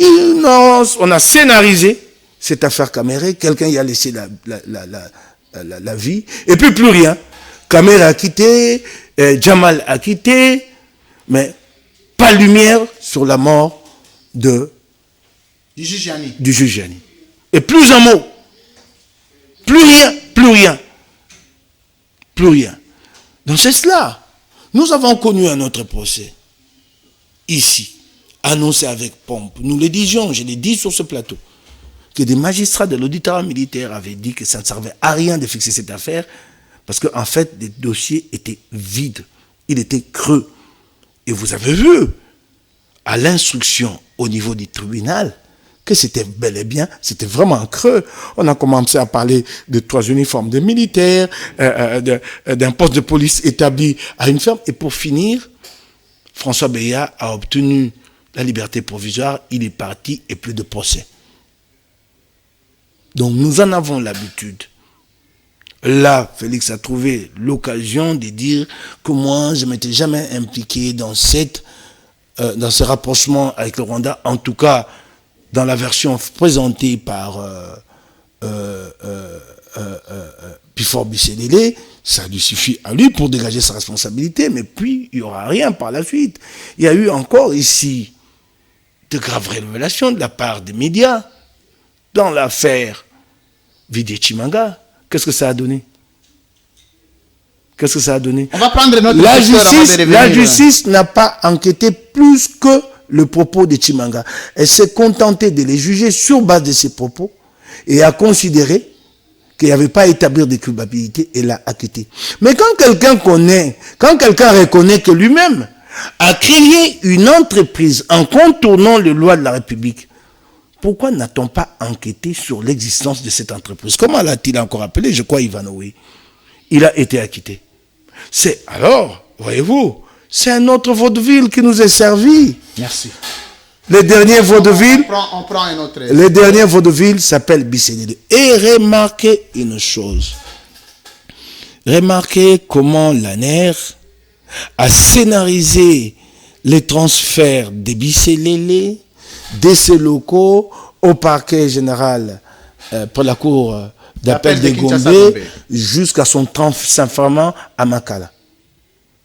On a scénarisé cette affaire Kamerhe. Quelqu'un y a laissé la vie. Et puis, plus rien. Kamerhe a quitté, Jamal a quitté, mais pas lumière sur la mort du juge Yanni. Et plus un mot. Plus rien. Donc c'est cela. Nous avons connu un autre procès. Ici. Annoncé avec pompe. Nous le disions, je l'ai dit sur ce plateau. que des magistrats de l'auditoire militaire avaient dit que ça ne servait à rien de fixer cette affaire parce qu'en fait, les dossiers étaient vides. Il était creux. Et vous avez vu, à l'instruction au niveau du tribunal, que c'était bel et bien, c'était vraiment creux. On a commencé à parler de 3 uniformes de militaires, d'un poste de police établi à une ferme. Et pour finir, François Beya a obtenu la liberté provisoire, il est parti et plus de procès. Donc nous en avons l'habitude. Là, Félix a trouvé l'occasion de dire que moi, je ne m'étais jamais impliqué dans ce rapprochement avec le Rwanda, en tout cas dans la version présentée par Bifor Bisselele. Ça lui suffit à lui pour dégager sa responsabilité, mais puis il n'y aura rien par la suite. Il y a eu encore ici de graves révélations de la part des médias dans l'affaire Vidi Chimanga. Qu'est-ce que ça a donné? Qu'est-ce que ça a donné? On va prendre notre La justice n'a pas enquêté plus que le propos de Chimanga. Elle s'est contentée de les juger sur base de ses propos et a considéré qu'il n'y avait pas à établir de culpabilité et l'a acquitté. Mais quand quelqu'un reconnaît que lui-même a créé une entreprise en contournant les lois de la République, pourquoi n'a-t-on pas enquêté sur l'existence de cette entreprise? Comment l'a-t-il encore appelé? Je crois Ivanoé. Il a été acquitté. Alors, voyez-vous, c'est un autre vaudeville qui nous est servi. Merci. Le dernier vaudeville, on prend un autre. Le dernier vaudeville s'appelle Bisselele. Et remarquez une chose. Remarquez comment l'ANER a scénarisé les transferts des Bisselele de ses locaux au parquet général pour la cour d'appel de Gombe jusqu'à son transfèrement à Makala.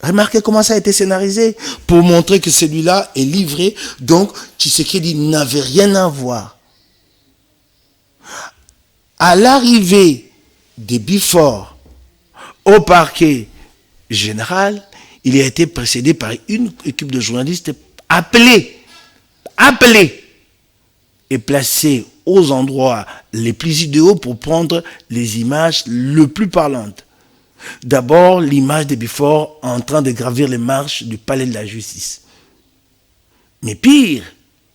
Remarquez comment ça a été scénarisé pour montrer que celui-là est livré. Donc, Tshisekedi n'avait rien à voir. À l'arrivée des Bifor au parquet général, il a été précédé par une équipe de journalistes appelés et placés aux endroits les plus idéaux pour prendre les images les plus parlantes. D'abord, l'image de Bifor en train de gravir les marches du palais de la justice. Mais pire,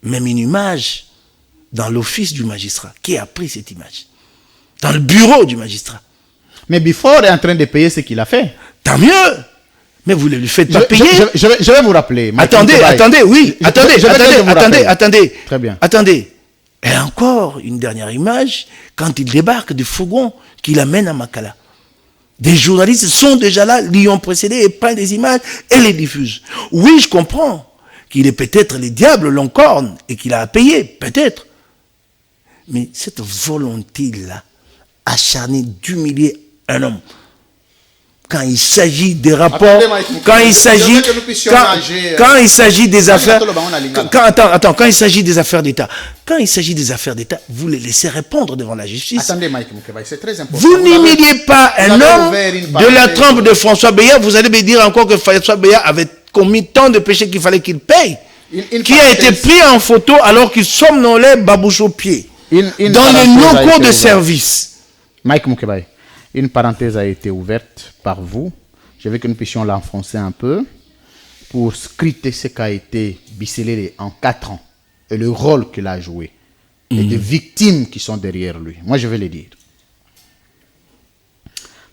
même une image dans l'office du magistrat. Qui a pris cette image? Dans le bureau du magistrat. Mais Bifor est en train de payer ce qu'il a fait. Tant mieux. Mais vous ne lui faites pas payer. Je vais vous rappeler. Attendez. Très bien. Attendez. Et encore une dernière image, quand il débarque du fourgon qu'il amène à Makala. Des journalistes sont déjà là, l'y ont précédé et prennent des images et les diffusent. Oui, je comprends qu'il est peut-être les diables l'encorne et qu'il a à payer, peut-être. Mais cette volonté-là, acharnée d'humilier un homme, quand il s'agit des rapports, quand il s'agit des affaires, quand il s'agit des affaires d'État, vous les laissez répondre devant la justice. Attendez, Mike Moukebaye, c'est très important. Vous n'humiliez pas un homme de la trempe de François Beya. Vous allez me dire encore que François Beya avait commis tant de péchés qu'il fallait qu'il paye. Qui a été pris en photo alors qu'il somnolait babouche aux pieds. Dans les locaux de service. Mike Moukebaye. Une parenthèse a été ouverte par vous. Je veux que nous puissions l'enfoncer un peu pour scruter ce qu'a été Bisselele en 4 ans et le rôle qu'il a joué et des victimes qui sont derrière lui. Moi, je vais le dire.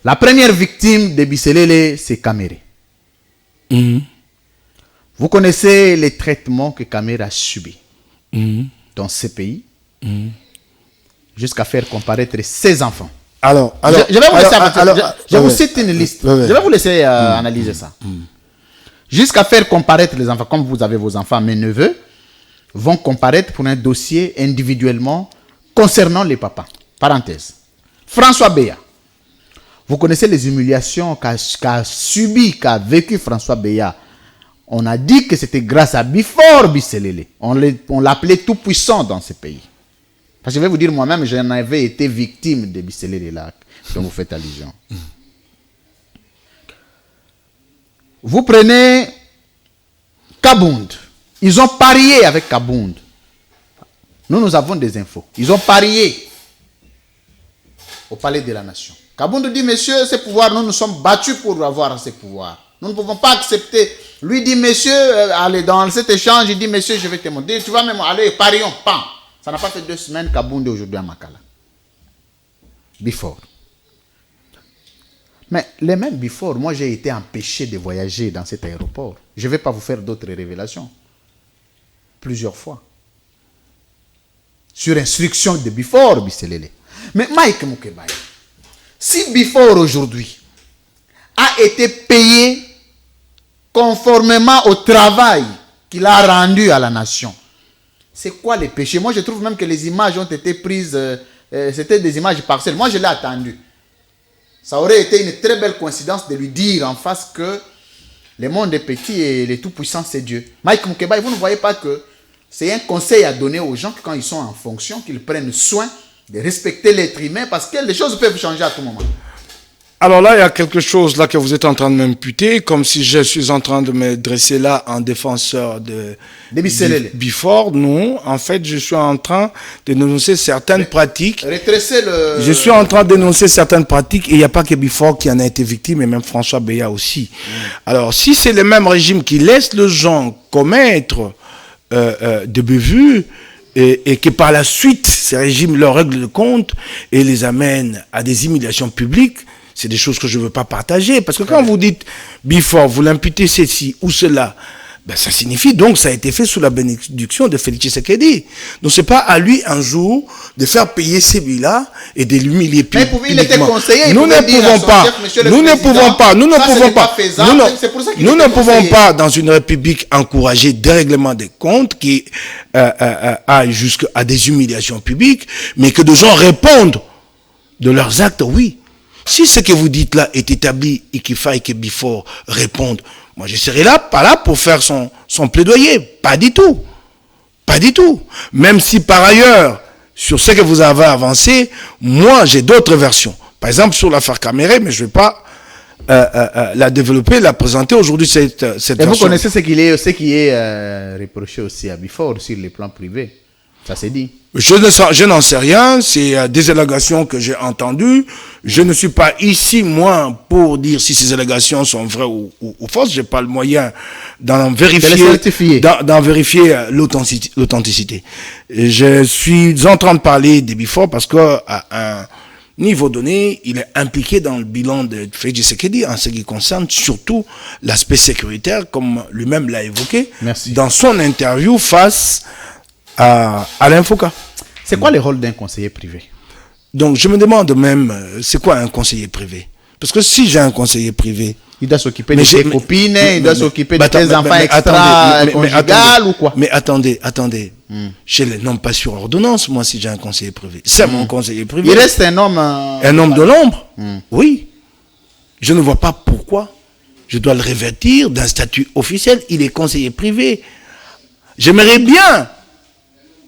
La première victime de Bisselele, c'est Kamere. Vous connaissez les traitements que Kamere a subis dans ce pays jusqu'à faire comparaître ses enfants. Je vous cite une liste. Je vais vous laisser analyser ça. Jusqu'à faire comparaître les enfants, comme vous avez vos enfants, mes neveux vont comparaître pour un dossier individuellement concernant les papas. Parenthèse. François Beya. Vous connaissez les humiliations qu'a vécu François Beya. On a dit que c'était grâce à Bifor Bisselele. On l'appelait tout puissant dans ce pays. Parce que je vais vous dire moi-même, j'en avais été victime de Bisselele là, dont vous faites allusion. Vous prenez Kabound. Ils ont parié avec Kabound Nous avons des infos. Ils ont parié au palais de la nation. Kaboundou dit, monsieur, ces pouvoirs, nous nous sommes battus pour avoir ces pouvoirs. Nous ne pouvons pas accepter. Lui dit, monsieur, allez, dans cet échange, il dit, monsieur, je vais te montrer. Tu vas même aller, parions, pam. Ça n'a pas fait 2 semaines Kaboundou aujourd'hui à Makala. Before. Mais les mêmes before, moi j'ai été empêché de voyager dans cet aéroport. Je ne vais pas vous faire d'autres révélations. Plusieurs fois. Sur instruction de before, Bisselele. Mais Mike Moukebaye, si before aujourd'hui a été payé conformément au travail qu'il a rendu à la nation, c'est quoi les péchés? Moi je trouve même que les images ont été prises, c'était des images partielles. Moi je l'ai attendu. Ça aurait été une très belle coïncidence de lui dire en face que le monde est petit et le tout-puissant c'est Dieu. Mike Moukebaye, vous ne voyez pas que c'est un conseil à donner aux gens que quand ils sont en fonction, qu'ils prennent soin de respecter l'être humain parce que les choses peuvent changer à tout moment. Alors là, il y a quelque chose là que vous êtes en train de m'imputer, comme si je suis en train de me dresser là en défenseur de Before. Non, en fait, je suis en train de dénoncer certaines pratiques. Je suis en train de dénoncer certaines pratiques et il n'y a pas que Before qui en a été victime, et même François Beya aussi. Alors, si c'est le même régime qui laisse les gens commettre de bévues, et que par la suite, ces régimes leur règlent le compte et les amènent à des humiliations publiques, c'est des choses que je ne veux pas partager. Parce que quand vous dites Before, vous l'imputez ceci ou cela, ben ça signifie donc ça a été fait sous la bénédiction de Félix Tshisekedi. Donc c'est pas à lui un jour de faire payer celui-là et de l'humilier publiquement. Mais il était conseiller. Nous ne pouvons pas. Nous ne pouvons pas. Nous ne pouvons pas. Nous ne pouvons pas dans une république encourager des règlements des comptes qui aillent jusqu'à des humiliations publiques, mais que des gens répondent de leurs actes, oui. Si ce que vous dites là est établi et qu'il faille que Before réponde, moi je serai là, pas là pour faire son plaidoyer. Pas du tout. Pas du tout. Même si par ailleurs, sur ce que vous avez avancé, moi j'ai d'autres versions. Par exemple sur l'affaire Caméré, mais je ne vais pas la développer, la présenter aujourd'hui cette version. Et vous connaissez ce qui est reproché aussi à Before sur les plans privés. Ça s'est dit. Je n'en sais rien, c'est des allégations que j'ai entendues. Je ne suis pas ici, moi, pour dire si ces allégations sont vraies ou fausses. Je n'ai pas le moyen d'en vérifier, l'authenticité. Je suis en train de parler des Before parce qu'à un niveau donné, il est impliqué dans le bilan de Félix Tshisekedi en ce qui concerne surtout l'aspect sécuritaire, comme lui-même l'a évoqué. Merci. Dans son interview face à l'Infoca. C'est quoi le rôle d'un conseiller privé? Donc je me demande même, c'est quoi un conseiller privé? Parce que si j'ai un conseiller privé... Il doit s'occuper de tes copines, il doit s'occuper de tes enfants extra-conjugales ou quoi? Mais attendez. Je ne les nomme pas sur ordonnance, moi, si j'ai un conseiller privé. C'est mon conseiller privé. Il reste un homme... Un homme de l'ombre? Oui. Je ne vois pas pourquoi je dois le revêtir d'un statut officiel. Il est conseiller privé. J'aimerais bien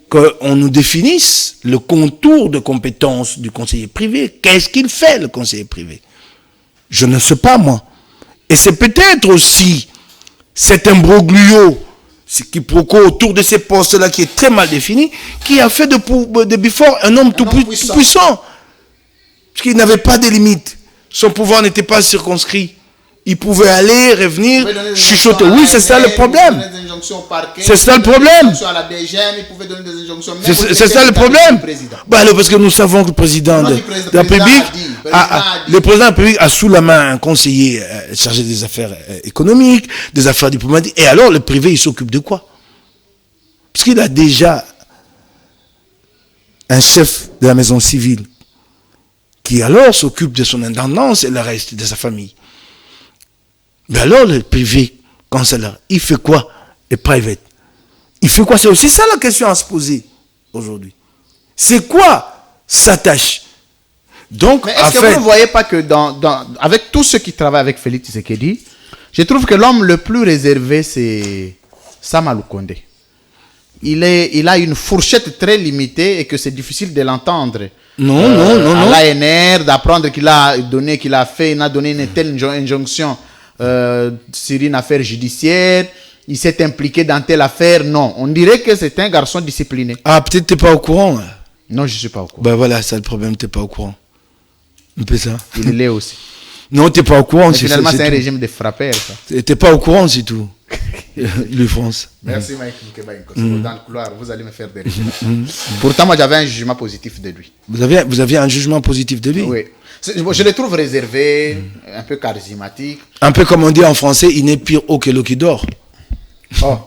qu'on nous définisse le contour de compétences du conseiller privé. Qu'est-ce qu'il fait, le conseiller privé? Je ne sais pas, moi. Et c'est peut-être aussi cet imbroglio, ce quiproquo autour de ces postes-là qui est très mal défini, qui a fait de Before un homme tout puissant. Parce qu'il n'avait pas de limites. Son pouvoir n'était pas circonscrit. Il pouvait aller, revenir, chuchoter. Oui, c'est ça le problème. C'est ça le problème. C'est ça le problème. Bah, parce que nous savons que le président de la République, le président de la République a sous la main un conseiller chargé des affaires économiques, des affaires diplomatiques. Et alors, le privé, il s'occupe de quoi? Parce qu'il a déjà un chef de la maison civile qui alors s'occupe de son intendance et le reste de sa famille. Mais alors, le privé, cancelleur, il fait quoi? Le private, il fait quoi? C'est aussi ça la question à se poser aujourd'hui. C'est quoi sa tâche? Donc, mais est-ce que vous ne voyez pas que avec tous ceux qui travaillent avec Félix Tshisekedi, je trouve que l'homme le plus réservé, c'est Sama Lukonde. Il a une fourchette très limitée et que c'est difficile de l'entendre. Non. À l'ANR, d'apprendre qu'il a donné une telle injonction sur une affaire judiciaire il s'est impliqué dans telle affaire. Non, on dirait que c'est un garçon discipliné. Ah, peut-être t'es pas au courant. Non, je ne suis pas au courant. Ben voilà, c'est le problème, t'es pas au courant. Un peu ça. Il l'est aussi. Non, t'es pas au courant. Finalement, c'est un régime de frappeurs, ça. T'es pas au courant, c'est tout. Le France. Merci, Mike Mkebaï. Dans le couloir, vous allez me faire des régimes. Pourtant, moi, j'avais un jugement positif de lui. Vous aviez un jugement positif de lui? Oui. Je le trouve réservé, un peu charismatique. Un peu comme on dit en français, il n'est pire haut que l'eau qui dort. Oh.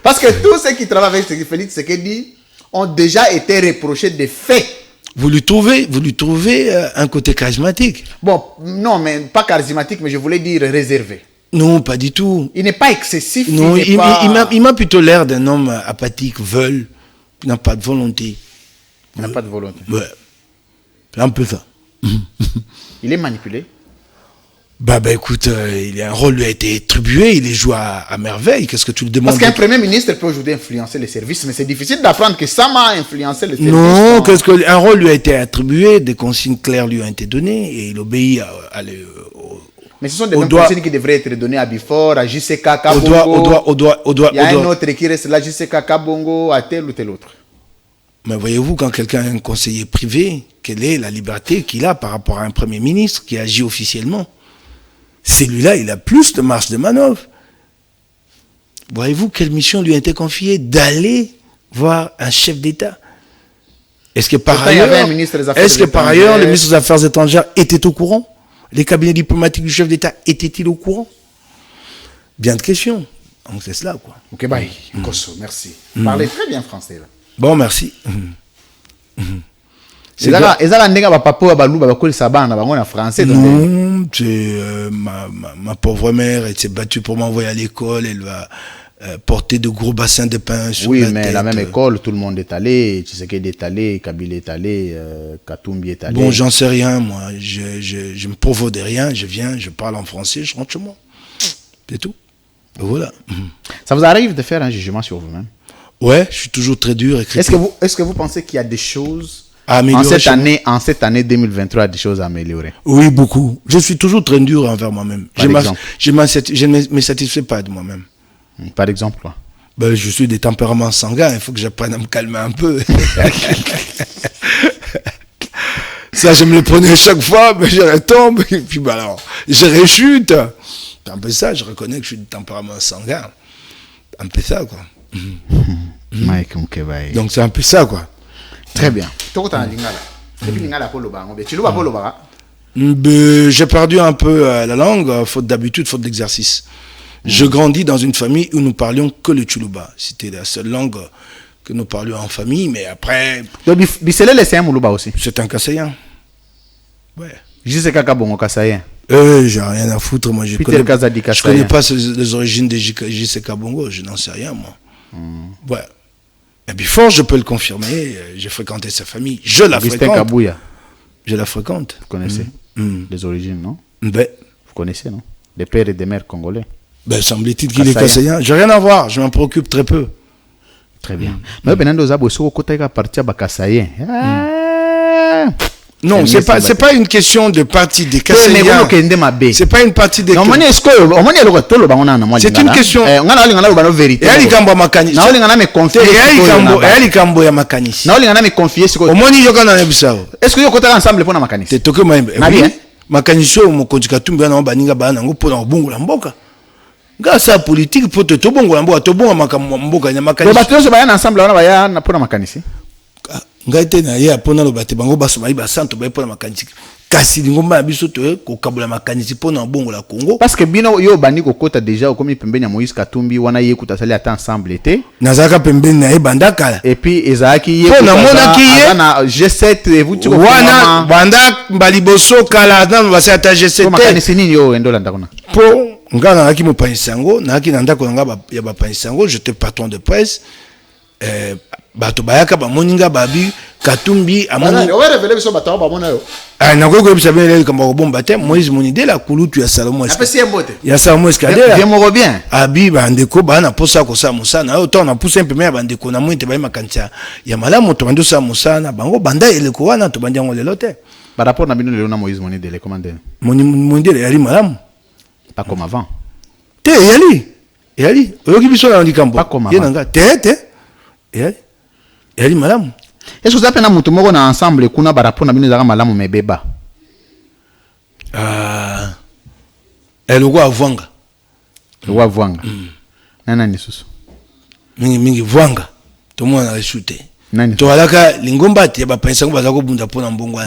Parce que tous ceux qui travaillent avec Félix Tshisekedi ont déjà été reprochés des faits. Vous lui trouvez un côté charismatique? Bon, non, mais pas charismatique, mais je voulais dire réservé. Non, pas du tout. Il n'est pas excessif. Non, il m'a plutôt l'air d'un homme apathique, veule, qui n'a pas de volonté. Il n'a pas de volonté. Ouais. C'est un peu ça. Il est manipulé. Bah écoute, un rôle lui a été attribué, il est joué à merveille. Qu'est-ce que tu le demandes? Parce qu'un premier ministre peut aujourd'hui influencer les services, mais c'est difficile d'apprendre que Sama a influencé les services. Non, un rôle lui a été attribué, des consignes claires lui ont été données et il obéit mais ce sont des consignes qui devraient être données à Bifor, à JCK Kabongo. Il y a un autre qui reste là, JCK Kabongo, à tel ou tel autre. Mais voyez-vous, quand quelqu'un est un conseiller privé, quelle est la liberté qu'il a par rapport à un premier ministre qui agit officiellement? Celui-là, il a plus de marge de manœuvre. Voyez-vous quelle mission lui a été confiée? D'aller voir un chef d'État. Est-ce que par ailleurs, le ministre des Affaires étrangères était au courant? Les cabinets diplomatiques du chef d'État étaient-ils au courant? Bien de questions. Donc c'est cela, quoi. Ok, bye. Kosso, merci. Vous parlez très bien français, là. Bon, merci. C'est là, français. Non, ma pauvre mère, elle s'est battue pour m'envoyer à l'école. Elle va porter de gros bassins de pain sur la tête. Oui, mais la même école, tout le monde est allé. Tshisekedi est allé, Kabila est allé, Katumbi est allé. Bon, j'en sais rien, moi. Je me provoque de rien. Je viens, je parle en français, je rentre chez moi. C'est tout. Et voilà. Ça vous arrive de faire un jugement sur vous-même? Ouais, je suis toujours très dur. Est-ce que vous pensez qu'il y a des choses en cette année 2023, des choses à améliorer? Oui, beaucoup. Je suis toujours très dur envers moi-même. Je ne me satisfais pas de moi-même. Par exemple, quoi? Ben, je suis des tempéraments sanguins, il faut que j'apprenne à me calmer un peu. Ça, je me le prenais chaque fois, mais je retombe, et puis ben alors, je réchute. C'est un peu ça, je reconnais que je suis de tempérament sanguin. Un peu ça, quoi. Donc c'est un peu ça, quoi. Très bien. J'ai perdu un peu la langue, faute d'habitude, faute d'exercice. Je grandis dans une famille où nous parlions que le Tsholuba. C'était la seule langue que nous parlions en famille, mais après... c'est un Moulouba aussi. C'est un Kassaïen. Ouais. Juste Kakabongo Kassaïen. J'ai rien à foutre, moi. Je connais pas les origines de JCK Bongo, je n'en sais rien, moi. Ouais. Et puis fort, je peux le confirmer, j'ai fréquenté sa famille, je la fréquente. Je la fréquente. Vous connaissez les origines, non? Ben. Vous connaissez, non? Des pères et des mères congolais. Ben, semble-t-il qu'il est Kassaïen. J'ai rien à voir, je m'en préoccupe très peu. Très bien. Mais Benando Zabo, c'est au côté de partir à Kassaïen. Non, c'est pas une question de parti des Kassaïens. C'est pas une partie des... C'est une question... Est-ce que vous êtes ensemble pour la makanisi? Grâce politique pour te tobongo lambo tobonga mboka nya makanisi. Ba bato so ba ensemble wana ba ya na pona makanisi. Ngaite na ye apona lo bate bango baso ba santo ba pona makanisi. Kasi ngomba biso to ko kabula makanisi pona bongo la Congo. Parce que bino yo bandi ko kota déjà komi pembeni ya Moïse Katumbi wana ye kuta sali ata ensemble été. Nazaka pembeni na ye bandakala. Et puis ezaki ye pona mona ki ye na G7 et vous tiko wana banda baliboso kala na ba sa G7. Makanisi nini yo endola ndakona. Po nga na ki mo panisango na ki na ndako nga ya ba panisango, j'étais patron de presse. Bato bayaka ba moninga babi Katumbi amoni on va révéler so bato ba mona yo na ko ko bisabe le kamba bomba te Moïse monide la kulutu ya Salomon ya Salomon Escadela bien mo bien abi ba ndeko ba na posa ko sa musana o to na pousse un peu mais ba ndeko na mwite ba makantia ya malamu to bando sa musana bango banda ele ko wana to bandia ngole lote par rapport na bino le na Moïse monide le commander monide yali malamu pas comme avant. te yali oyoki biso na ndikambo Pas comme ye avant. nanga te yali malamu. Est-ce que vous avez un mutu moko na ensemble kuna barapo na bino zaka malamu mebeba? Eloko avwanga Wa vwanga. Nana ni susu. mingi vwanga tomona na shute Nani? to alaka lingomba te ba pensa ngo bazako bunda pona mbongo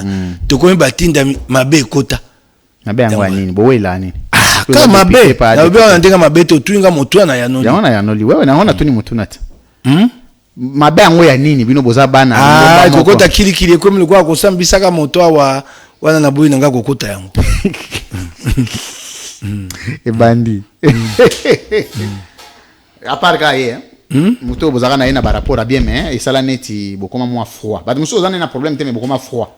to komi batinda mabe kota Mabe yango ya nini? Bowela nini? kama mabe na be wana ndenga mabe to tuinga motu na yanoli Yaona yanoli. Wewe naona tu ni mutu nati. Mabe yango ya nini? Bino boza bana. kokota kilikili ekomi lokwa kosambisaka moto awa wana na boyi nanga kokota yango. Ebandi. À part ka ye, mutu bozaka na ye na barapora bien mais esala neti bokoma mwa froid. Ba musu ozana na problème te mais bokoma froid.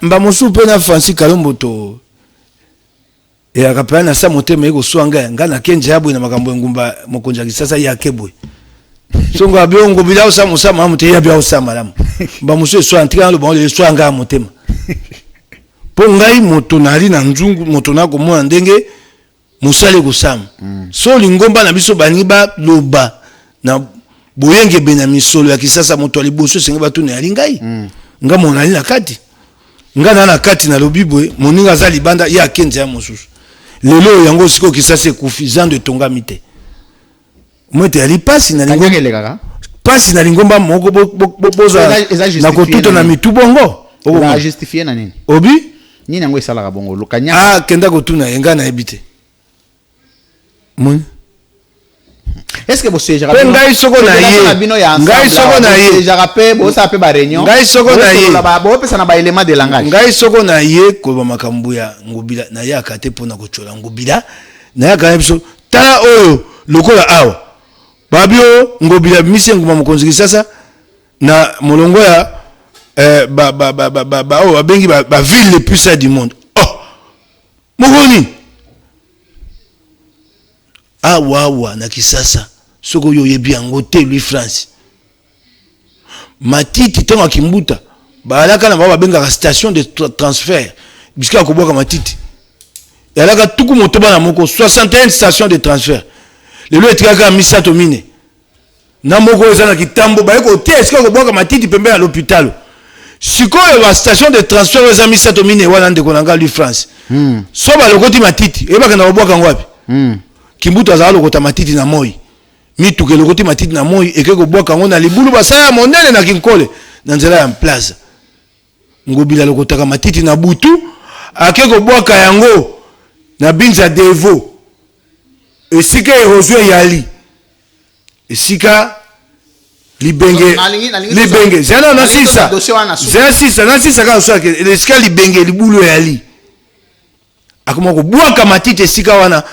Mba mosu pe na Francis Kalombo to e akapana na sa motema eko swanga ngana kenje yabo na makambo ngumba mokonja kisasa ya kebwe. Songo abio ngobila osamu sama mute ya bia osama lamu. Mba mosu so antika lo bon le swanga motema. Po ngai moto nali na nzungu moto nako mwana ndenge musale kosama. So lingomba na biso baniba loba na boyenge bena misolo ya kisasa moto aliboso senga batu na yalingai. Nga mona ali na kati. Nga na kati na lobibwe moninga za libanda ya kenza ya mosusu. Lelo yango siko kisasa kufizando etonga mite. Mwete ali pasi na lingomba. Pasi na lingomba moko boza na kotuto na mitubongo. Oba justifier na nini? Obi? Nini yango esala bongo lokanya? Kenda kotuna yenga na ebite. Mon Est-ce que vous savez ngai soko na ye ngai soko na ye jarape bo sa pe ba réunion ngai soko na ye bo pesa na ba élément de langage ngai soko na ye ko ba makambu ya ngobila na ya kate pona ko chola ngobila na ya kana biso tala oyo lokola awa babio ngobila mise nguma mokonzi sasa na molongo ya ba o bengi ba ville les plus saines du monde. Oh mogoni awa na kisasa soko yo yebi yango te lui France matiti tonga kimbuta balaka na baba benga station de transfert bisika ko boka matiti yalaka tuku motoba na moko 61 stations de transfert lelo etikaka misato mine na moko ezana kitambo ba ko te esika ko boka matiti pembe à l'hôpital sikoyo ba station de transfert ezana misato mine wana ndeko nanga lui France so ba lokoti matiti ebaka na boka ngwapi Kimbuta azalo kota matiti na moi. Mituke lokoti matiti na moi ekeko bwaka ngo na libulu basaya monene na kinkole na nzela ya plaza. Ngobila lokota matiti na butu akeko bwaka yango na binza devo. Esika erozwe yali. Esika libenge. Zana na sisa. Zana sisa ka osaka esika libenge libulu yali. Akoma ko bwaka matiti esika wana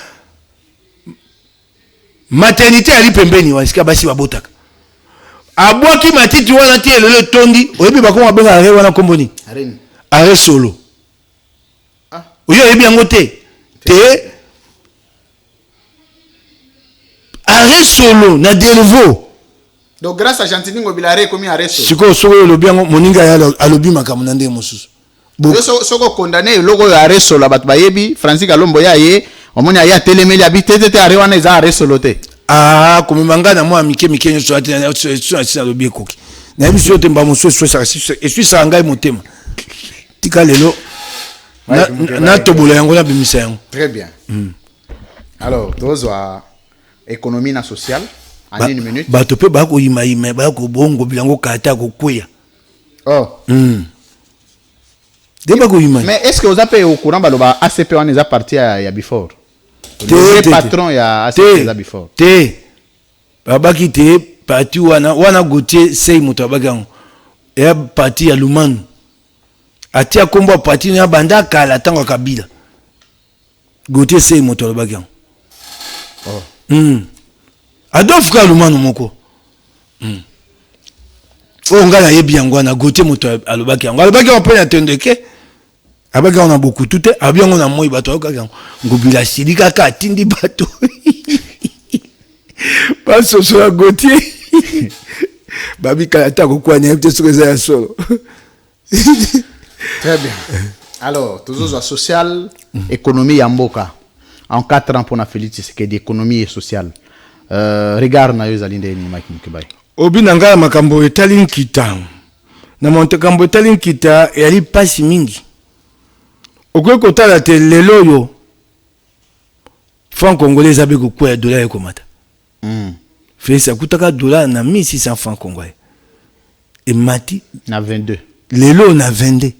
maternité ali pembeni wasika basi babotaka abwaki matiti wana tie lelo tondi oyebi bakoma benga are wana komboni are solo oyo oyebi yango te are solo na Delvaux. Donc grâce à Gentini Ngobilare komi are solo siko soko lobi yango moninga ya alobi makambo na ndenge mosusu soko condamné logo are solo bat bayebi Francis Kalombo ya ye omoni aya telemeli abitete are wana za are solo te komemanga na mwa mike nyoso ati na lobi ekoki na biso yote mba mosusu eswisa ngai motema tika lelo na tobola yango na bimisa yango. Très bien. Alors tozwa économie na sociale en une minute bato pe ba ko yima ba ko bongo bilango kata ko kweya Deba ko yima. Mais est-ce que vous avez au courant baloba ACP on est parti à before le patron ya ACP before te babaki te parti wana Gauthier sei moto abagango ya parti ya Lumanu atia kombo parti na banda kala tango Kabila Gauthier sei moto abagango Adolphe ka Lumanu moko ngana yebi yango na Gauthier moto alobaki on peut attendre que abaka on a beaucoup tout abia on a moi bato kaka ngobila silika ka tindi bato paso so Gauthier babi kala ta ko kwa nyepte so ya solo. Très bien. Alors toujours social économie ya mboka en 4 ans pour la Félix Tshisekedi, économie et sociale. Regarde na yo zalinde ni Mike Mukibai. Obi nanga makambo etali nkita. Na montekambo etali nkita yali pasi mingi. Okwe kotala te lelo yo. Franc congolais abe ko kwa dollar ekomata. Félix akutaka dollar na 1600 francs congolais. Et mati na 22. Lelo na 22.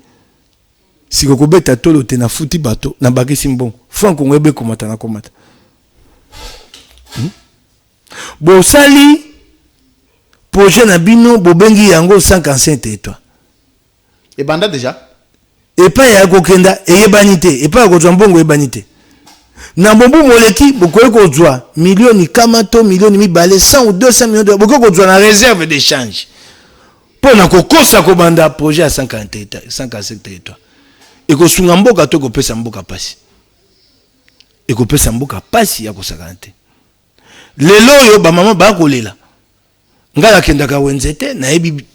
Si ko beta tolo te na futi bato na bakisi mbongo. Franc congolais be komata na komata. Bo sali projet na bino bobengi yango 145 étoiles. Et banda déjà. Et pas ya kokenda eyebanité et pas ko mbongo eyebanité. Na bombu moleki bokoye ko zwa millions kamato millions mibale 100 ou 200 millions de bokoye ko zwa na réserve d'échange. Pour na kokosa ko banda projet à 145 étoiles. Et ko sunga mboka to ko pesa mboka pasi. Et ko pesa mboka pasi ya ko 50. Lelo yo ba mama ba kolela. Ngala kendaka wenzete na ebi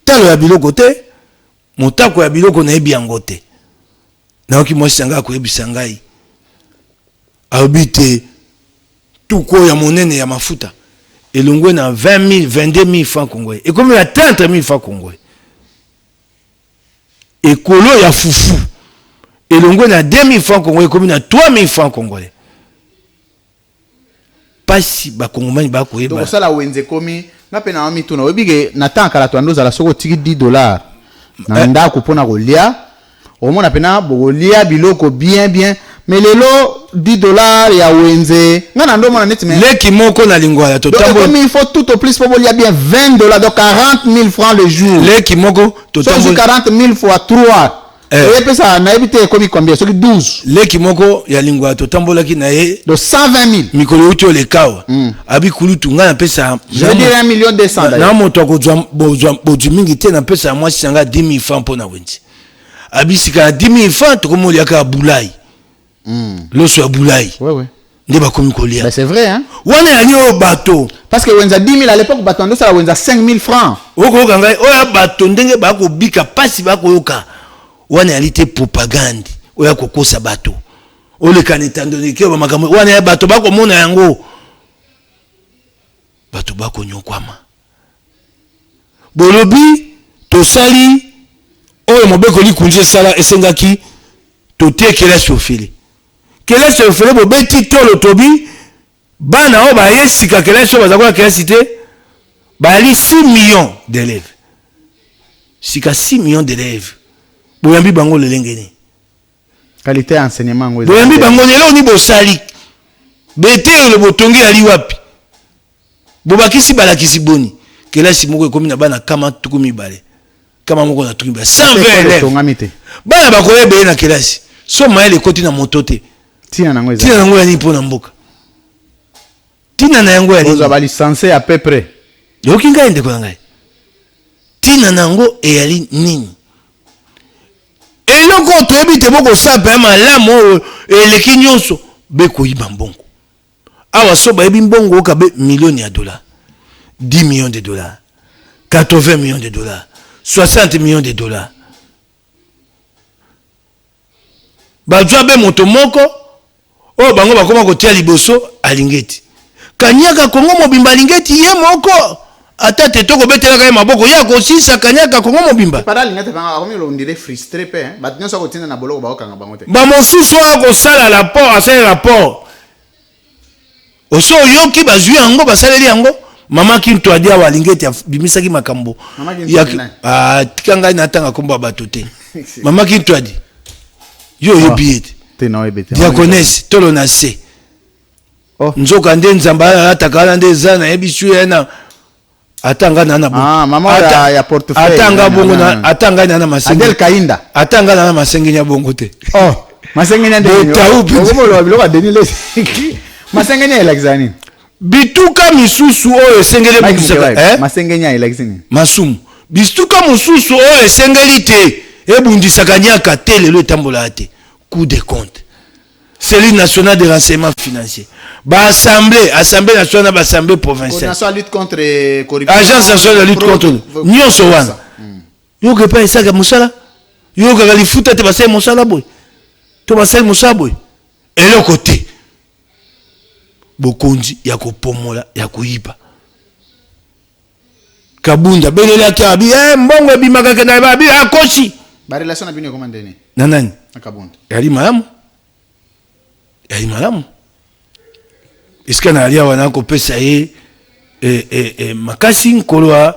talo ya biloko te. Motako ya biloko na ebi yango te. Na oki mwasi sanga ko ebisa ngai. Habite tuko ya monene ya mafuta. Elongwe na 20 000, 22 000 francs congolais. Et comme il y a 30 000 francs congolais. Et kolo ya fufu. Elongwe na 2 000 francs congolais comme il y a 3 000 francs congolais. Pasi ba kongomani ba ko yeba. Donc ça la wenze komi na pena ami tuna obige na tankala to andoza la soko tiki $10 na nda ko pona ko lia o mona pena bo lia biloko bien mais lelo $10 ya wenze ngana ndo mona neti mais leki moko na lingwa ya to tambo comme il faut tout au plus pour lia bien $20 donc 40 000 francs le jour leki moko to tambo 40 000 fois 3 et pesa na ebité komi combien so 12 leki moko ya lingwa to tambola ki na ye de 120 000 mikolo uto le kawa abi kulutu nga na pesa je veux dire 1 200 000 na moto ko boju mingi te na pesa moi sanga 10 000 francs pour na wenzi abi sika 10 000 francs to komo liaka bulai loso ya bulai ouais nde ba komi kolia ben c'est vrai hein wana ya nyo bato parce que wenza 10 000 à l'époque bato ndo ça wenza 5 000 francs oko kanga oya bato ndenge ba ko bika pasi ba ko yoka wana yalite propagande oya kokosa bato ole kanetando ke ba makambo wana ya bato ba ko mona yango bato ba ko nyokwama bolobi to sali oyo mobeko likunje sala esengaki to tekela sofele kela sofele bo beti tolo tobi bana o ba yesika kela so bazakwa kela cité ba li 6 millions d'élèves sika 6 millions d'élèves boyambi bango lelengeni qualité enseignement ngwe boyambi bango lelo ni bosali bete le botongi ali wapi bobakisi balakisi boni kelasi moko ekomi na bana kama tukumi bale kama moko na tukumi bale 120 élèves bana bakoyebe na kelasi so maele koti na motote tina nango ya ni pona mboka tina na yango ya ni oza ba licencié à peu près yoki ngai ndeko ngai tina nango e yali nini eloko toyebi te boko sapa malamu eleki nyonso be koyiba mbongo awa so bayebi mbongo okabe millions de dollars 10 millions de dollars 80 millions de dollars 60 millions de dollars bazwa be moto moko o bango bakoma kotia liboso alingeti kanyaka kongo mobimba alingeti ye moko ata te toko betela ka maboko ya ko sisa kanyaka kongo mobimba para lingete banga akomi lo ndire frustré pe bat nyonso ko tinda na boloko ba okanga bango te ba mosusu ko sala rapport asala rapport oso yoki bazwi yango basaleli yango mama kinto adi awa lingeti bimisaki makambo ya tikanga na tanga komba bato te mama kinto adi yo yebiete te no ebete diaconesse tolo na se nzoka nde nzamba atakala nde zana ebisu yana atanga na bongo mama ya portefeuille atanga bongo na atanga na masengi Adel Kainda atanga na masengi nya bongo te masengi nya de bongo lo biloko denile masengi nya elexani bituka misusu oyo esengeli bundisaka masengi nya elexani masumu bituka mususu oyo esengeli te ebundisaka nyaka te lelo etambola te coup de compte Cellule nationale de renseignement financier. Assemblée nationale, assemblée provinciale. Lutte contre corruption. Agence nationale de lutte contre. Nyon sowana. Yo que pas ça que musala. Yo que li futa te basay musala boy. To basay musala boy. Et le côté bokonzi ya kopomola ya koyiba. Kabunda belela kabi mbongo ebimaka kana babi akoshi. Ba relation na bino comment ndeni? Nanani? Na Kabunda. Yali malamu. Yali malamu. Iska na alia wana kopesa ye makasi nkolo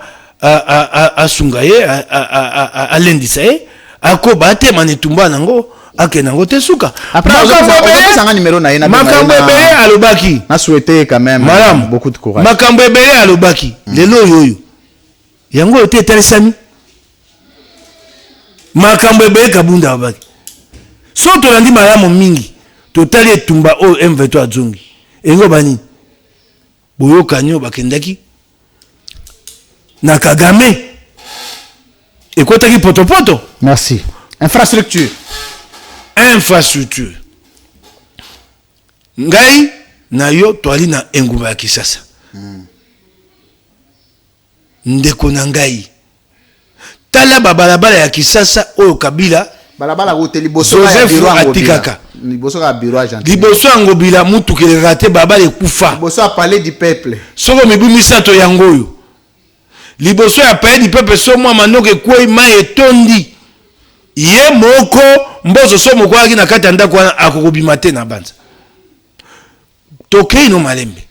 asunga ye alendisa ye akoba te manetumba nango ake nango te suka. Makambo ebele alobaki. Na souhaité quand même beaucoup de courage. Makambo ebele alobaki. Lelo yoyo. Yango ete telesami. Makambo ebele Kabunda alobaki. So tolandi malamu mingi. Totali etumba o M23 azongi. Engo bani. Boyo kanyo bakendaki. Na Kagame. Ekotaki poto. Merci. Infrastructure. Ngai na yo toali na engumba ya Kisasa. Ndeko na ngai. Tala babalabala ya Kisasa oyo Kabila balabala route liboso Joseph atikaka. Liboso ya bureau agent. Liboso angobila mutu kelera te babala ekufa. Liboso ya palais du peuple. Soko mibumi sato yangoyo. Liboso ya palais du peuple so mwa manoke kwei ma etondi. Ye moko mbozo so moko aki na kati ya ndako wana akokobima te na banza. Tokei no malembe.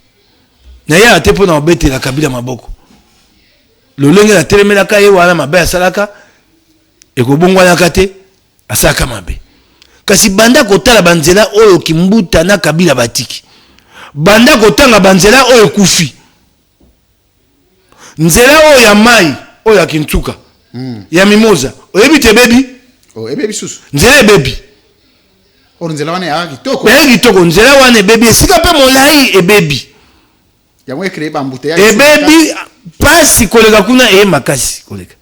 Na ya ate pona obetela Kabila maboko. Lolenge na telemelaka ye wana mabe asalaka ekobongwana kate asaka mabe. Kasi banda kotala banzela oyo kimbuta na Kabila batiki. Banda kotanga banzela oyo kufi. Nzela oyo ya mai oyo ya Kintsuka. Ya Mimoza. Oyebi te bebi? Ebebi susu. Nzela bebi. Nzela wana ya kitoko. Ya kitoko nzela wana bebi esika pe molai ebebi. Yango ekreye ba mbuteya. Ebebi pasi koleka kuna makasi koleka.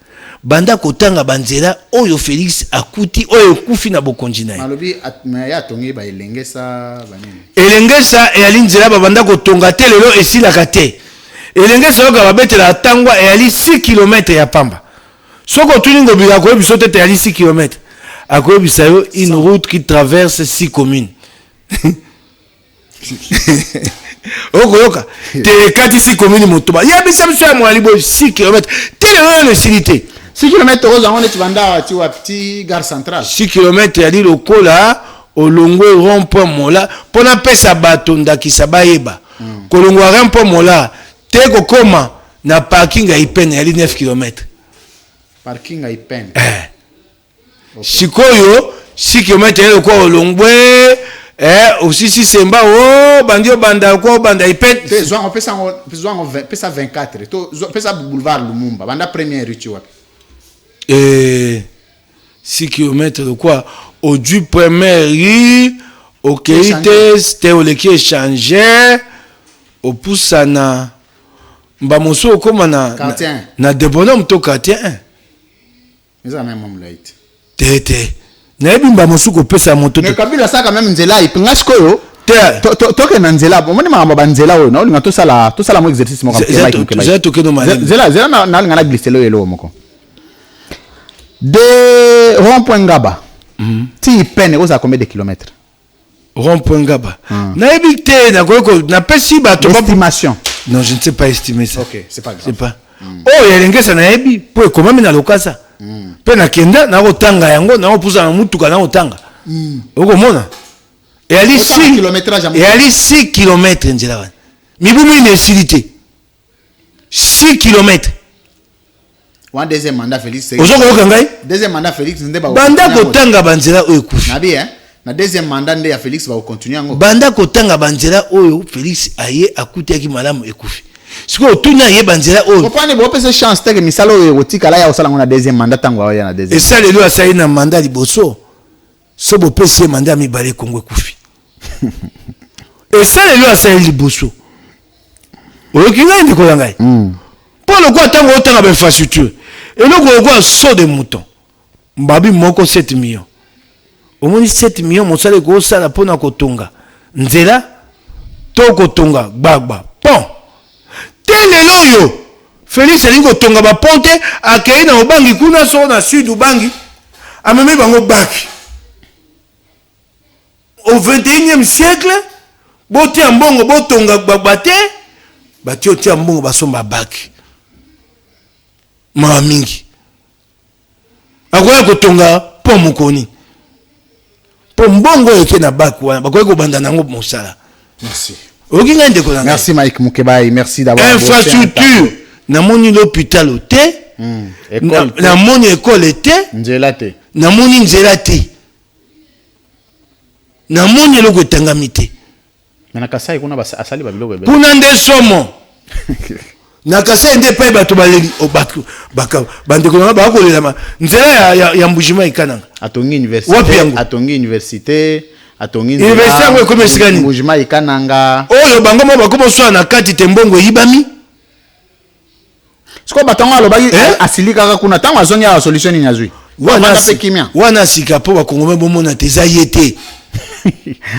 Banda kotanga banzela oyo Félix akuti oyo kufi na bokonzi na ye. Malobi ya tongi ba elengesa banini. Elengesa eyali nzela babanda kotonga te lelo esilaka te. Elengesa oyo babetela tangwa eyali 6 km ya pamba. Soko tuningo bila ko biso te eyali 6 km. Akoyebisa yo une route qui traverse 6 communes. Okoyoka te kati 6 communes motoba. Ya bisa biso ya mwalibo 6 km. Tele yo nesilité. 6 km oza on est banda ti wa petit gare centrale. 6 km ya di lokola olongwe rond-point mola pona pesa bato ndakisa bayeba. Kolongwa rond-point mola te kokoma na parking ya Ipene ya 9 km. Parking ya Ipene. Sikoyo 6 km ya kwa olongwe osisi semba bandio banda kwa banda Ipene. Te zwango pesa 24 to pesa boulevard Lumumba banda première rue wapi. 6 km de quoi au du premier rue au Keite c'était au leki échanger au Poussana mbamoso koma na debonam to quartier 1 mais même mamlaite tete na ebi mbamoso ko pesa moto mais Kabila saka même nzela ipinga sikoyo toke na nzela bomoni makamba banzela oyo na olinga tosala mo exercice moko zela toke no mali zela na olinga na glisse lo yelo moko de rond-point Ngaba. Ti Ipene oza combien de kilomètres? Rond-point Ngaba. Na ebité na koko na pesi bato estimation. Non, je ne sais pas estimer ça. OK, c'est pas grave. C'est pas. Oh, yelengesa na ebi po comment na lokasa. Pe na kenda na otanga yango na opuza na mutuka na otanga. Okomona? Et ali 6 kilométrage. Et ali 6 km nzela wana. Mibumu inesilité. 6 km. One deuxième mandat Félix. Deuxième mandat Félix ndeba. Banda kotanga banzela oyo kufi. Na bien, na deuxième mandat nde ya Félix va continuer ngo. Banda kotanga banzela oyo Félix aye akutiaki malamu ekufi. Siko tunya ye banzela oyo. Kopane bo pese chance teke misalo oyo otika la ya osala ngo na deuxième mandat tango oyo na deuxième. Et ça lelo asali na mandat liboso. So bo pese mandat mi balé Kongo ekufi. Et ça lelo asali liboso. Oyo kinga ndiko yangai. Pour le quoi tango otanga ba infrastructure. Et le gros saut de mouton. Mbabi moko 7 millions. Au moins 7 millions, mon salaire gros ça la pona kotonga. Nzela to kotonga gbagba. Pon. Tele loyo. Félix alingo tonga ba ponte akei na obangi kuna so na sud ubangi. Ameme bango baki. Au 21e siècle, Bote ambongo botonga babate bati oti ambongo basomba baki ma mingi akoya kotonga po mokoni po mbongo eke na baki wana bakoya kobanda nango mosala. Merci. Okinga ndeko na merci Mike Mukebai, merci d'avoir infrastructure na moni l'hôpital ote na moni école te nzela te na moni nzela te na moni loko tangami te na Kasai kuna asali ba biloko bebe kuna nde somo na Kasai nde pa bato baleli obatu bandeko na ba kolela nzela ya mbujima ikananga atongi université atongi université yango ekomi sikani mbujima ikananga oyo bango mo bakomo swa na kati te mbongo yibami siko batango alobaki asili kaka kuna tango azongi ya solution ni nyazui wana sika po bakongome bomona te za yete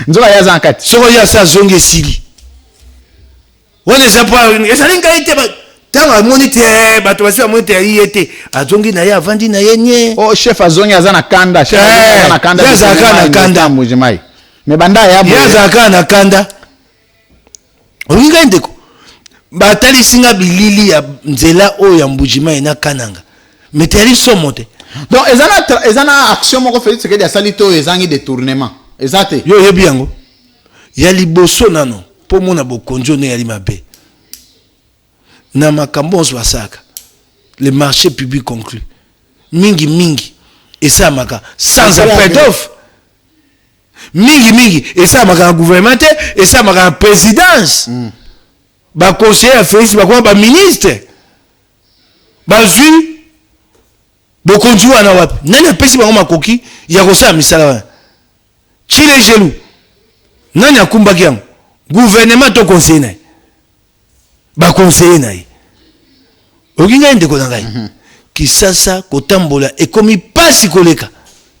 nzoka yaza nkati soko ya sa zongi esili wana eza po ezali ngai te tango amoni te bato basi bamoni te ayi ye te azongi na ye avandi na ye nye chef azongi aza na kanda yazalaka na kanda mujimai me banda yazalaka na kanda olingi ngai ndeko batalisinga bilili ya nzela oyo ya mbujimai na kananga me teyali somo te donc ezana action moko Félix Tshisekedi asali to ezangi détournement ezate yo yebi yango ya liboso nano po mona bokonjo ne yali mabe na makambo onso basaka le marché public conclu mingi esamaka sans appel d'offre mingi esamaka na gouvernement esamaka na présidence ba conseiller Félix bakoma ba ministre bazui bokonjo wana wapi nani apesi bango makoki ya kosala misala wana chile gelu nani akumbaki yango gouvernement to conseiller na ba conseiller na ye okinga ndeko na ngai kisasa kotambola ekomi pasi koleka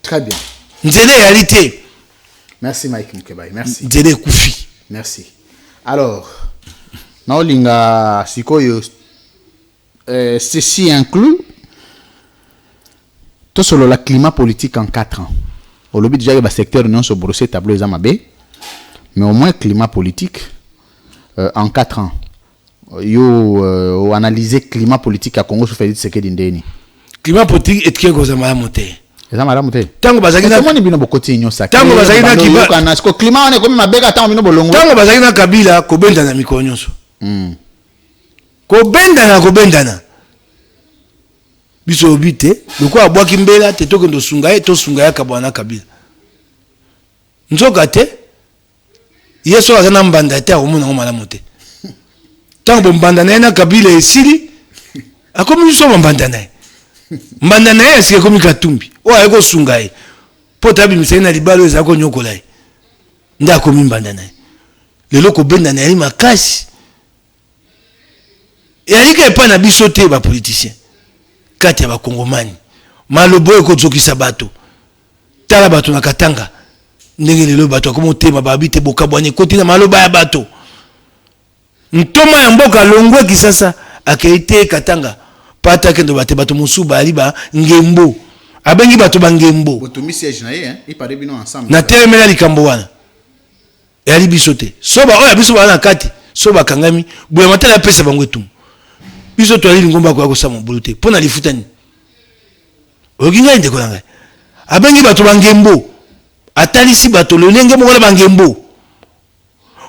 très bien nzele yali te merci Mike Mukebai merci nzele kufi merci alors naolinga sikoyo ceci inclut tout sur le climat politique en 4 ans au lobby déjà le secteur non se brosser tableau ezamabe mais au moins climat politique en 4 ans yo analyser climat politique à Congo sous Félix Tshisekedi ndeni climat politique etike ko zama monter ezamala monter tango bazaki na moni bino bokoti nyosa tango bazaki na kiba ko climat on est comme mabeka tango bino bolongo tango bazaki na Kabila ko benda na mikonyonso ko bendana biso obite loko abwaki mbela te to kendo sunga to sunga ya kabwana Kabila nzoka te yeso azana mbanda te omona ngomala mote tango mbanda na Kabila esili akomi so mbanda na esike komi katumbi o ayeko sunga ye po tabi miseni na libalo ezako nyokola ye nda komi mbanda na lelo ko benda na makasi yali ke pa na biso te ba politicien kati ya bakongomani malobo ekozokisa bato tala bato na Katanga ndenge lelo bato akomo tema babite bokabwani koti na maloba ya bato ntoma ya mboka longwe kisasa akeite Katanga pata kendo bate bato musuba aliba ngembo abengi bato bangembo botomi siège na ye ipare bino ensemble na telemela likambo wana yali biso te soba oya biso bana kati soba kangami boya matala pesa bango etum biso to ali ngomba ko akosama buluté pona lifutani okinga ndeko nanga abengi bato bangembo atalisi bato lolenge moko bangembo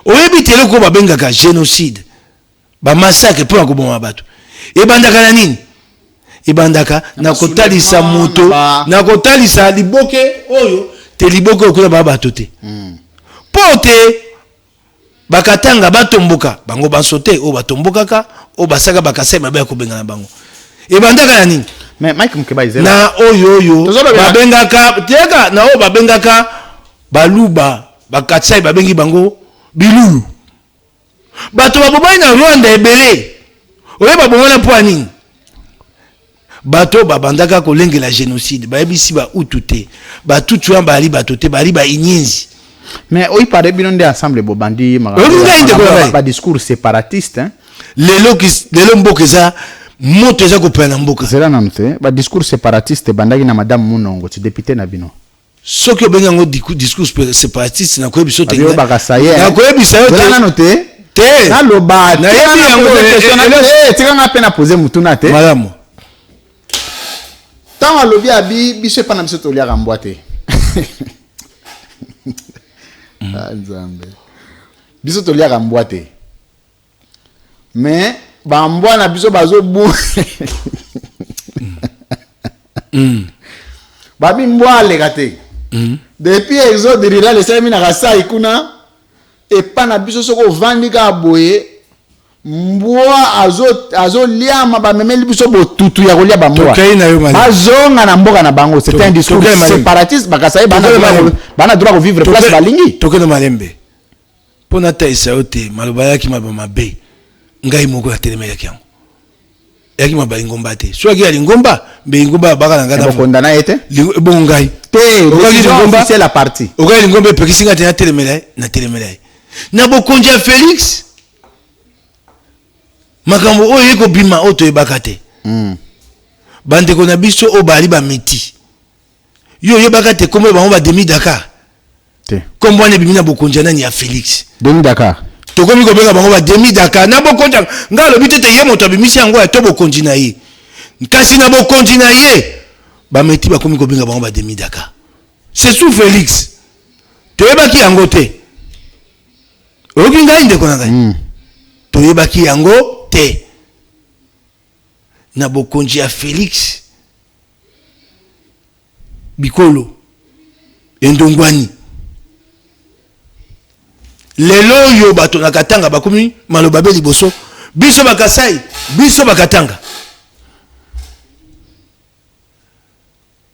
oyebi tele ko babengaka génocide ba massacre pona ko boma bato ebandaka na nini ebandaka na kotalisa moto na kotalisa liboke oyo te liboke okula ba bato te pote bakatanga batomboka bango basote o batombokaka o basaka bakasema ba ko bengana bango ebandaka na nini mais Mike Mukebai na oyo babengaka teka na o babengaka baluba bakatsai babengi bango bilulu bato babomai na Rwanda ebele oye babomana po nini bato babandaka kolengela génocide bayebisi ba utute batutu amba ali bato te bali ba inyinzi mais oyi pare bino nde ensemble bobandi ba discours séparatiste hein lelo mboka eza moto eza kopena mboka zela nanu te ba discours séparatiste bandaki na madame Munongo ti député na bino Ce que ben yango discours séparatiste na ko biso Abi bakasaye. na ko biso Voilà noté. te Na loba. na yebi yango tika nga pena poser mutuna te. madame Tant alobi abi biso pa na biso to liaka mbwate. Ah nzambe. Biso to liaka mbwate. Mais ba mbwa na biso bazo bu. Babi mbwa legate. Depuis exode de là les semi na rasa ikuna et pa na biso soko vandi ka boye mbwa azo liama ba memeli biso botutu ya kolia ba mbwa. Bazonga na mboka na bango, c'est un discours séparatiste bakasaye bana droit de vivre place balingi. Tokeno malembe. Pona taisa yote maloba yaki mabama be. Ngai moko ya telemela kyango. Yaki mabali ngomba te. So yaki ali ngomba, be ngomba baka na ngana. Bokondana ete? Bon ngai. Te, ngomba c'est la partie. Ogai ngomba pekisinga te na telemela. Na bokonja Félix. Makambo oyo eko bima oto ebaka te. Bande ko na biso o bali ba meti. Yo yebaka te kombo bango ba demi Dakar. Te. Kombo ne bimina bokonja nani ya Félix. Demi Dakar. Tokomi ko benga bango ba demi Dakar na bokonja ngalo bitete ye moto abimisi yango ya to bokonji na ye. Kasi na bokonji na ye ba meti ba komi ko benga bango ba demi Dakar. C'est sous Félix. To yebaki yango te. Oki ngai ndeko na ngai. To yebaki yango te. Na bokonji ya Félix Bikolo Endongwani lelo yo bato na katanga bakomi maloba be liboso biso bakasai biso bakatanga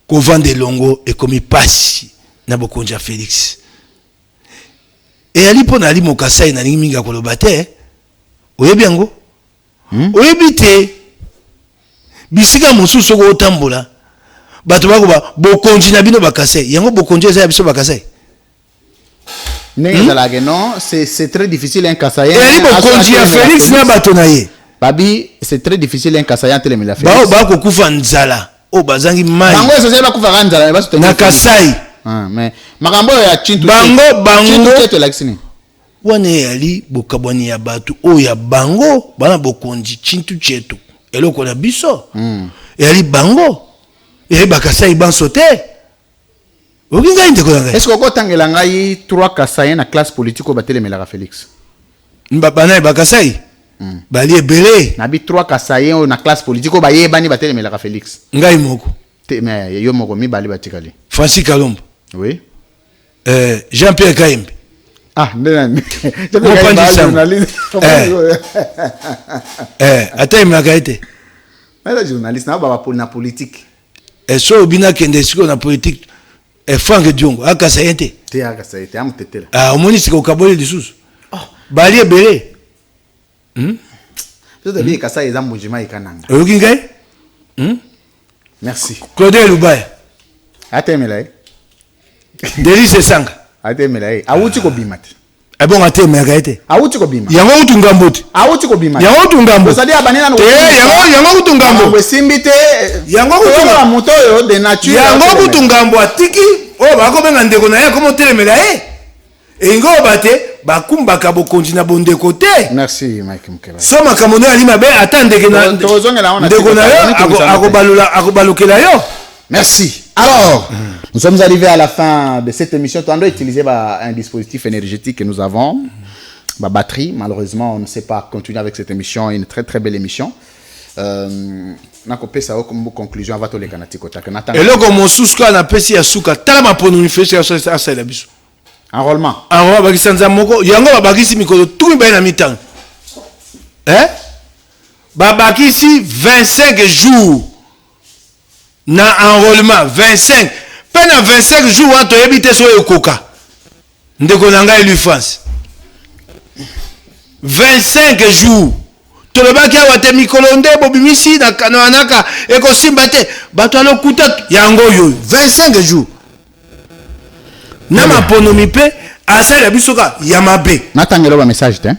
ko vande longo e komi pasi na bokonji ya Félix e ali pona ali mokasai na lingi minga koloba te oyebi yango oyebi te bisika mosusu ko otambola bato bako ba bokonji na bino bakasai yango bokonji eza ya biso bakasai non, c'est très difficile un Kassayen. Félix na bato na ye. Babi, c'est très difficile un Kassayen telemela Félix. Ba ko kufa nzala. O bazangi mai. Bango sose ba kufa nzala ba na Kasai. Mais makambo ya Chintu. Bango te laksini. Wane yali bokabwani ya bato o ya bango bana bokonji Chintu chetu. Eloko na biso. Yali bango. Yali bakasai bansote. Est-ce que quand on a eu 3 Kassaïens na classe politique au batelemela Félix? Mbabana bakasai. Bali ebele. Nabi 3 Kassaïens na classe politique au baye bani batelemela Félix. Ngai moko. Te mais yo moko mi bali batikali. Francis Kalombo. Oui. Jean-Pierre Kaimbe. Ah, non. Journaliste. Attends, m'a gaité. Mais journaliste na politique. Et so bina kende siko na politique. Et Franck Diongo, aka sayente. Te aka sayente, am tetela. Ah, omoni siko kabole lisusu. Bali ebele. Peut-être bien que ça est dans mon jima ikananga. Oyoki ngai? Merci. Claude Lubaya. Atemela. Delice Sanga. Atemela. Awuti ko bimati. Bon atemela gaite. Awuti ko bimati. Yango utungamboti. Awuti ko bimati. Yango utungamboti. Ça dit abanina no. Yango utungamboti. Yango simbite. Yango utungamboti. Moto yo de nature. Yango utungamboti atiki. Oh bako benga ndeko na ye komo telemela Engo bate bakumbaka bokonji na bondeko te. Merci Mike Mukeba. Soma kamono ali mabe attendre que na ndeko na yo akobalukela yo. Merci. Alors, nous sommes arrivés à la fin de cette émission. On doit utiliser un dispositif énergétique que nous avons. Ma batterie, malheureusement, on ne sait pas continuer avec cette émission. Une très très belle émission. Na kopé ça comme conclusion va to les kanatiko ta kanata. Et là comme suska na pesi ya suka tala mapono ni fesi ça ça la biso. Enrôlement. Enrôlement bakisanza moko yango babakisi mikolo tout ba na mitang. Babakisi 25 jours. Na enrôlement 25. Pendant 25 jours to yebite so ekoka. Ndeko nanga lui France. 25 jours. Tolobaki awate mikolonde bobimisi na kanaka ekosimba te bato alokuta yango yo 25 jours. Na maponomi pe asala bisoka ya mabe. Natangelo ba message te.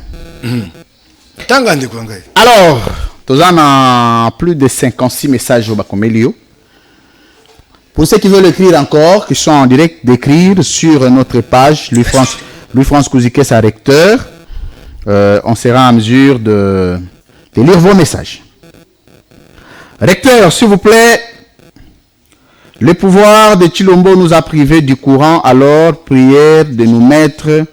Tanga ndeko ngai. Alors, tozana plus de 56 messages au bakomelio. Pour ceux qui veulent écrire encore, qui sont en direct, d'écrire sur notre page, Louis-France Kouzikessa recteur. On sera en mesure de lire vos messages. Recteur, s'il vous plaît, le pouvoir de Chilombo nous a privés du courant, alors prière de nous mettre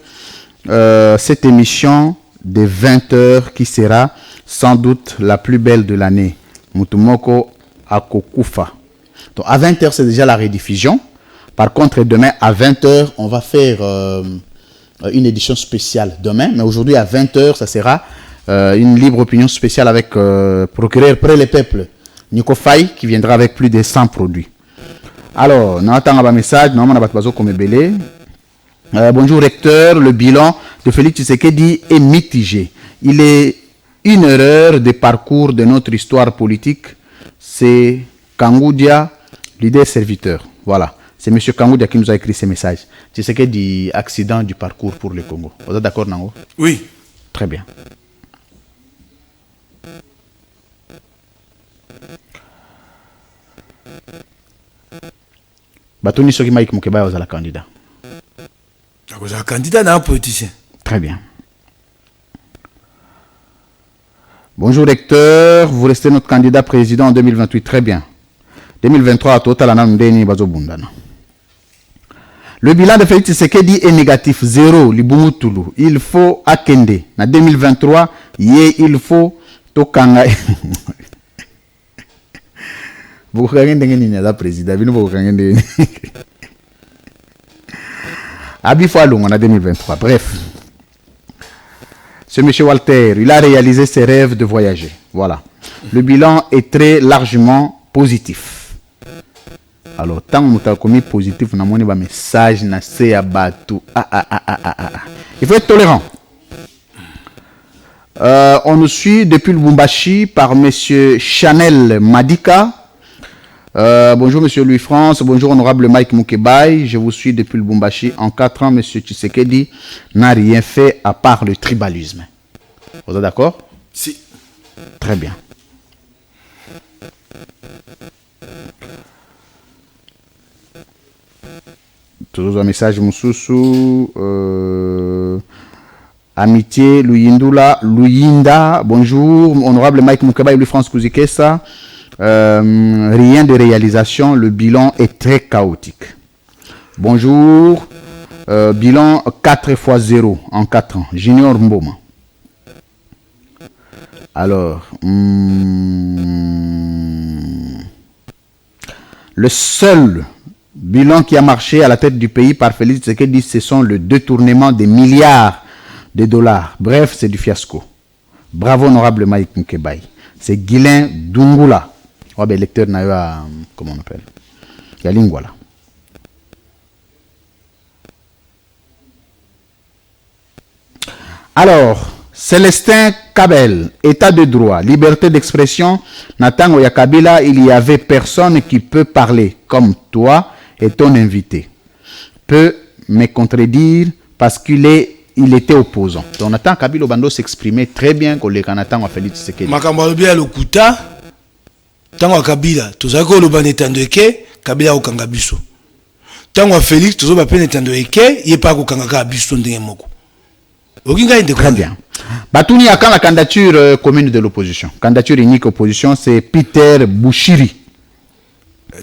cette émission de 20h qui sera sans doute la plus belle de l'année. Mutumoko Akokufa. Donc à 20h, c'est déjà la rediffusion. Par contre, demain à 20h, on va faire une édition spéciale demain. Mais aujourd'hui à 20h, ça sera une libre opinion spéciale avec procureur près les peuples, Nico Faye, qui viendra avec plus de 100 produits. Alors, nous attendons un message. Bonjour recteur, le bilan de Félix Tshisekedi est mitigé. Il est une erreur de parcours de notre histoire politique. C'est Kangoudia, leader serviteur. Voilà, c'est M. Kangoudia qui nous a écrit ces messages. Tshisekedi, accident du parcours pour le Congo. Vous êtes d'accord, Nango? Oui. Très bien. Batoni Soki Mike Mukeba est la candidat. Vous êtes candidat dans un politicien. Très bien. Bonjour recteur, vous restez notre candidat président en 2028. Très bien. 2023, total Ndeni Bazobundana. Le bilan de Félix Tshisekedi est négatif, 0, Libumutulu. Il faut Akende. En 2023, il faut Tokanga. Vous regardez le président, vous regardez. Abifalung en 2023. Bref. Ce monsieur Walter, il a réalisé ses rêves de voyager. Voilà. Le bilan est très largement positif. Alors, tant que nous avons commis positif, nous avons un message, il faut être tolérant. On nous suit depuis le Lubumbashi par monsieur Chanel Madika. Bonjour monsieur Louis-France, bonjour honorable Mike Mukebai, je vous suis depuis le Lubumbashi. En 4 ans, monsieur Tshisekedi n'a rien fait à part le tribalisme. Vous êtes d'accord? Si. Très bien. Toujours un message Moussoussou. Amitié, Luyinda, bonjour honorable Mike Mukebai, Louis-France Kouzikessa. Rien de réalisation, le bilan est très chaotique. Bonjour, bilan 4 x 0 en 4 ans. Junior Mboma. Alors, le seul bilan qui a marché à la tête du pays par Félix Tshisekedi, ce sont le détournement des milliards de dollars. Bref, c'est du fiasco. Bravo, honorable Mike Mukebai. C'est Guilain Dungula. Oh, ben, lecteur n'a eu à, comment on appelle? Il y a Lingwala. Alors, Célestin Kabel, état de droit, liberté d'expression. Nathan Oyakabila, il y avait personne qui peut parler comme toi et ton invité. Peut me contredire parce qu'il était opposant. Donc Nathan Kabila Bando s'exprimait très bien que le Nathan a fait Tshisekedi. Makambalobia Lokuta. Tango Kabila, tozako loba netando eke, Kabila okanga biso. Tango Félix, tozoba pe netando eke, yepa kokanga ka biso ndenge moko. Okinga inde très bien. Batouni a quand la candidature commune de l'opposition. Candidature unique opposition, c'est Peter Bouchiri.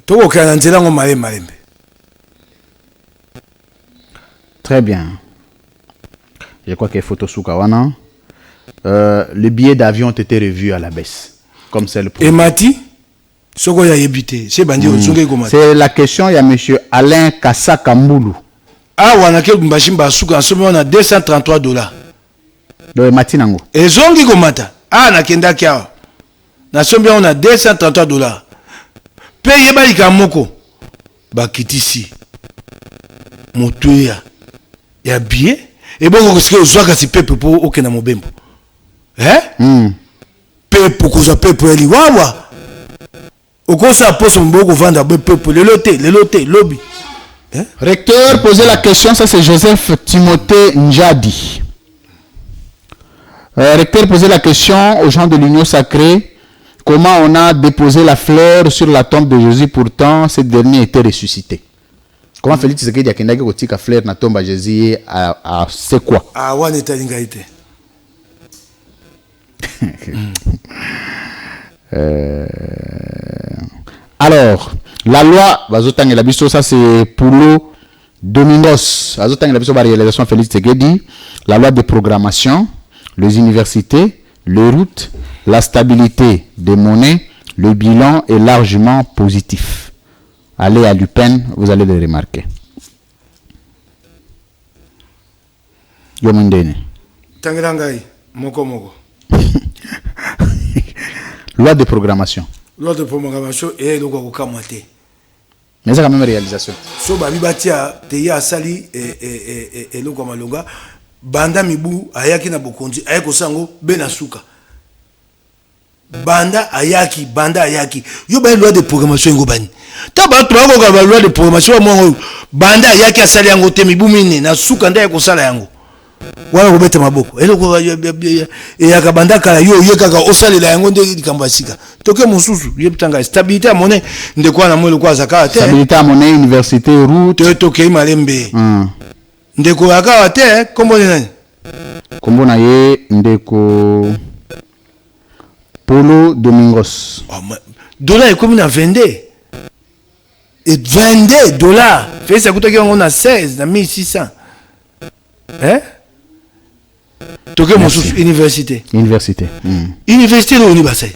Toko kana nzela ngo malembe. Très bien. Je crois que photo Soukawana. Les billets d'avion ont été revus à la baisse. Comme c'est le premier. Et Mati? C'est la question, il y a M. Alain Kassaka Mboulou. Ah, on a $233. De Matinango. Et Zongi Gomata. Ah, na Kenda Kia. Na Sombia, on a $233. Paye Balika Moko. Bakitisi. Motuya. Ya billet. Et bon, on se voit si Pepe pour aucun Mobembo. Hein? Pepe, pour qu'on Pepe, elle y va. Recteur, posez la question, ça c'est Joseph Timothée Njadi. Recteur, posez la question aux gens de l'Union Sacrée. comment on a déposé la fleur sur la tombe de Jésus, pourtant ce dernier était ressuscité. Comment Félix Tshisekedi a kendaki kotika fleur na tombe de Jésus à c'est quoi? Ah ouais, n'est pas Alors, la loi, ça c'est Paulo Domingos, la réalisation Félix Tshisekedi, la loi de programmation, les universités, les routes, la stabilité des monnaies, le bilan est largement positif. Allez à l'UPEN, vous allez le remarquer. Yomundene. Tangirangai, moko. Loi de programmation. Loi de programmation et le Kamate. Mais c'est quand même une réalisation. So babibatia teya sali et le Kamalonga banda mibu ayaki na bokonzi ayako sango benasuka. Banda ayaki yo ba loi de programmation ngobani. Ta ba to ko ba loi de programmation mo banda ayaki asali yango te mibu mine na suka nda yako sala yango. Wala kobeta maboko eloko eyaka banda kala yo kaka osalela yango nde likambo asika toke mosusu yebitanga stabilité ya monnaie ndeko na mwelo kwa zakala te stabilité ya monnaie université route toke malembe ndeko akawa te kombo nani kombo na ye ndeko Paulo Domingos dollar ekomi na 22 et 22 dollars fait ça kutaki yango na 16 na 1600 hein toke mosusu université université université de l'Université.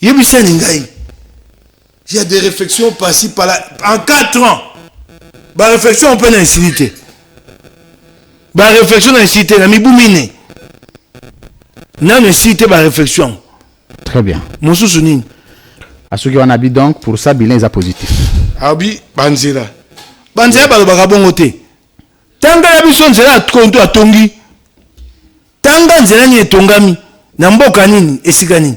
Il y a des réflexions par-ci par-là en 4 ans. Bah réflexion on peut l'inciter. Bah réflexion l'inciter na mibumine. Na inciter bah réflexion. Très bien. Mosusu nini. À ceux qui ont habité donc pour ça bilan est positif. Abi banzela. Banzela ba ba bongo te. Tanga ya biso nzela konto atongi. Tanga nzela ni etongami na mboka nini esika nini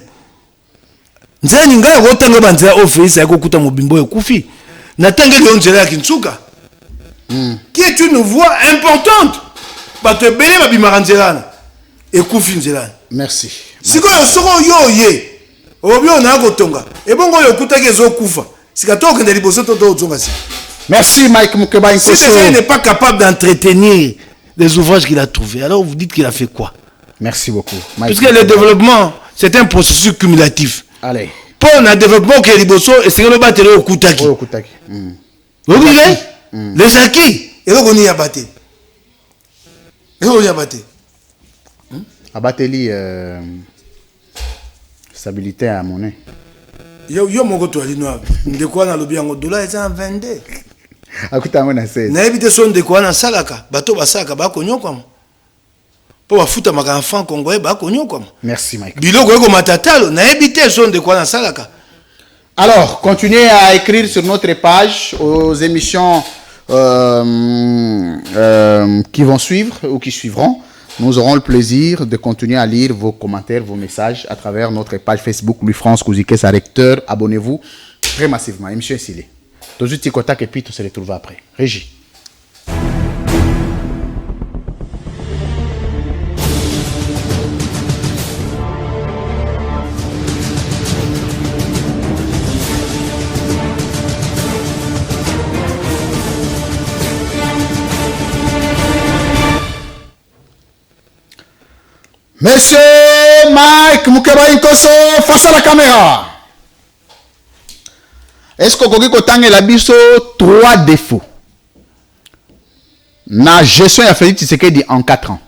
nzela ninga ko tanga banzela office yako kuta mobimbo ekufi na tanga le nzela ya Kinsuka qui est une voie importante ba te bele ba bimara nzela ekufi nzela. Merci. Siko yo soko yo ye obio na ko tonga e bongo yo kuta ke zo kufa sika to ke ndeli boso to zonga si. Merci Mike Mukeba Nkoso. Si il n'est pas capable d'entretenir les ouvrages qu'il a trouvés, alors vous dites qu'il a fait quoi? Merci beaucoup. Parce que le développement, c'est un processus cumulatif. Allez. Pour le développement qui est liboso, et c'est le battre au Koutaki. Vous voyez? Les acquis. Et là, on y a battu. Et là, on y a battu. Abateli stabilité à monnaie. Yo mon goto ali noir. De quoi na lobi en dollar est en 22. Akuta ngona 16. Na ebite son de quoi na salaka, bato basaka ba konyo kwa. Po bafuta maka enfant congolais ba konyo kwa. Merci Mike. Biloko ko matatalo na ebite son de quoi na salaka. Alors, continuez à écrire sur notre page aux émissions qui vont suivre ou qui suivront. Nous aurons le plaisir de continuer à lire vos commentaires, vos messages à travers notre page Facebook Louis-France Kouzike, sa recteur. Abonnez-vous très massivement. Et monsieur Sili. Tout de suite, et puis tout se retrouve après. Régie. Monsieur Mike Mukeba Nkoso, face à la caméra. Est-ce que vous avez la biso 3 défauts na gestion ya Félix Tshisekedi en 4 ans?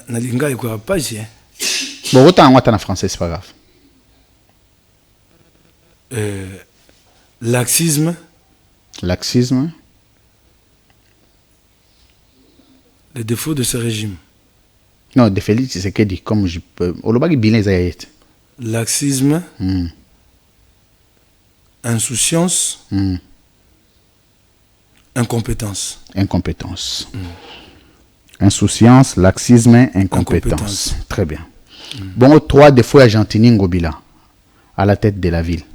Na linga iko pas hein. Bon, autant en français, c'est pas grave. Laxisme. Laxisme. Les défauts de ce régime. Non, de Félix Tshisekedi, comme je peux. Laxisme. Insouciance. Incompétence. Incompétence. Insouciance, laxisme, incompétence. Très bien. Bon, 3 défauts à Gentini Ngobila, à la tête de la ville.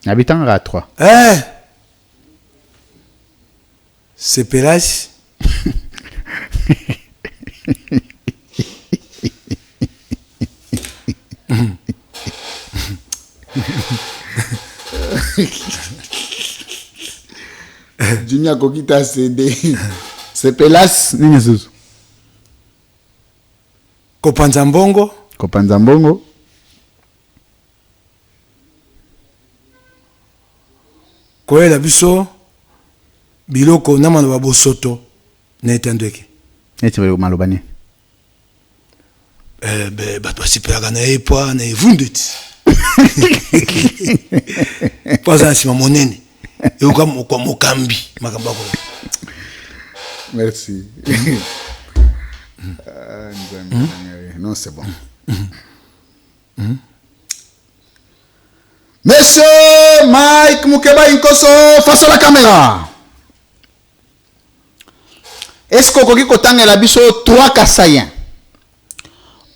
Habitant à 3. C'est Pélas. Junior Kokita CD. C'est Pélas. Nini susu? Kopanza Mbongo. Kopanza Mbongo. Koyela biso biloko na maloba bosoto na etandweke. Neti bali maloba ni. Bato basipelaka na ye po na evundeti. Po aza na nsima monene. Euka mokambi makambo ako. Merci. Non, c'est bon. Monsieur Mike Mukeba Inkoso, face à la caméra. Est-ce que vous avez la biso 3 Kassaïens?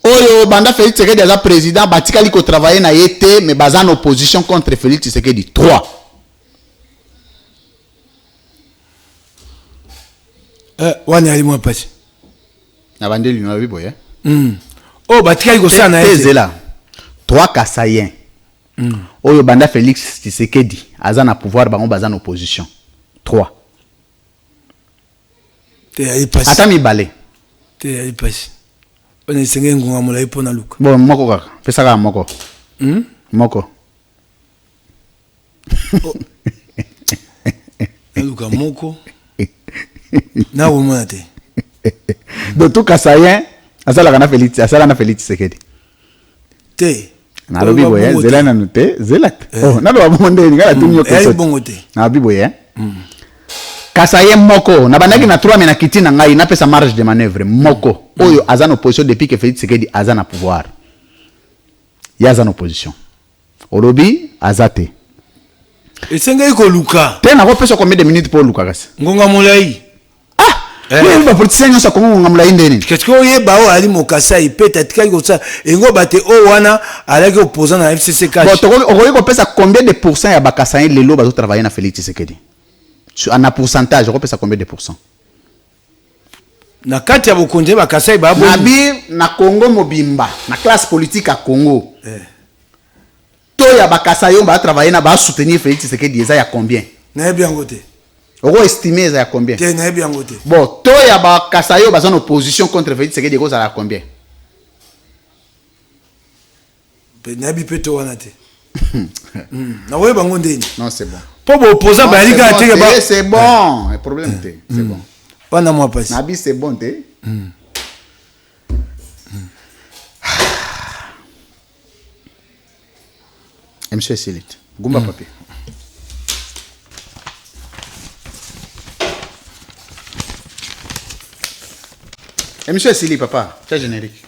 Oyo Banda Félix Tshisekedi est président, Batikali ko travailler na yete, mais bazan opposition contre Félix Tshisekedi. 3. Wani ali mwa pasi. Na bandeli na biboye. Oh Batikali ko sana yete. Là. 3 Kassaïens. Oyo Banda Félix Tshisekedi azana pouvoir bango bazan opposition. 3. Te ali pasi. Ata mi balé. Te ali pasi. On est sengé ngunga molai pona luka. Bon, moko kaka. Pesa kaka moko. Moko. Luka moko. Na womona te. Donc tout Kassaïen, asala na Félix Tshisekedi. Te. Na lobi boye, zela na note, zela. Oh, na lo bonde ni ngala tumyo keso. Bongo te. Na lobi boye. Kassaïen moko, na bandaki na 3 mena kiti na ngai na pesa marge de manœuvre moko. Oyo azana opposition depuis que Félix Tshisekedi azana pouvoir. Ya azana opposition. Olobi azate. Esenga iko luka. Te na ko pesa combien de minutes pour luka kasi? Ngonga molai. Oui, ba politicien nyosa ko ngonga molai ndeni. Qu'est-ce que oyeba o ali mokasa ipeta tikali ko sa engo bate o wana alaki opposant na FCC cash. Bon, toko ko pesa combien de pourcents ya bakassaïen lelo bazo travailler na Félix Tshisekedi? En pourcentage, on pesa combien de pourcents? Na kati ya bokonje bakasai ba bo. Nabi na Congo mobimba, na classe politique à Congo. To ya bakassaïen ba travailler na ba soutenir Félix Tshisekedi eza ya combien? Na bien côté. Oko estimer eza ya combien? Te na bien côté. Bon, to ya bakassaïen ba en opposition contre Félix Tshisekedi eza ya combien? Pe na bi peto wana te. Na we bango ndeni. Non, c'est bon. Po bo opposant ba liga te ba. C'est bon, le problème te, c'est bon. Wana moi passe. Nabi c'est bon te. Monsieur Silit, Gumba papier. Monsieur Silit, papa, c'est générique.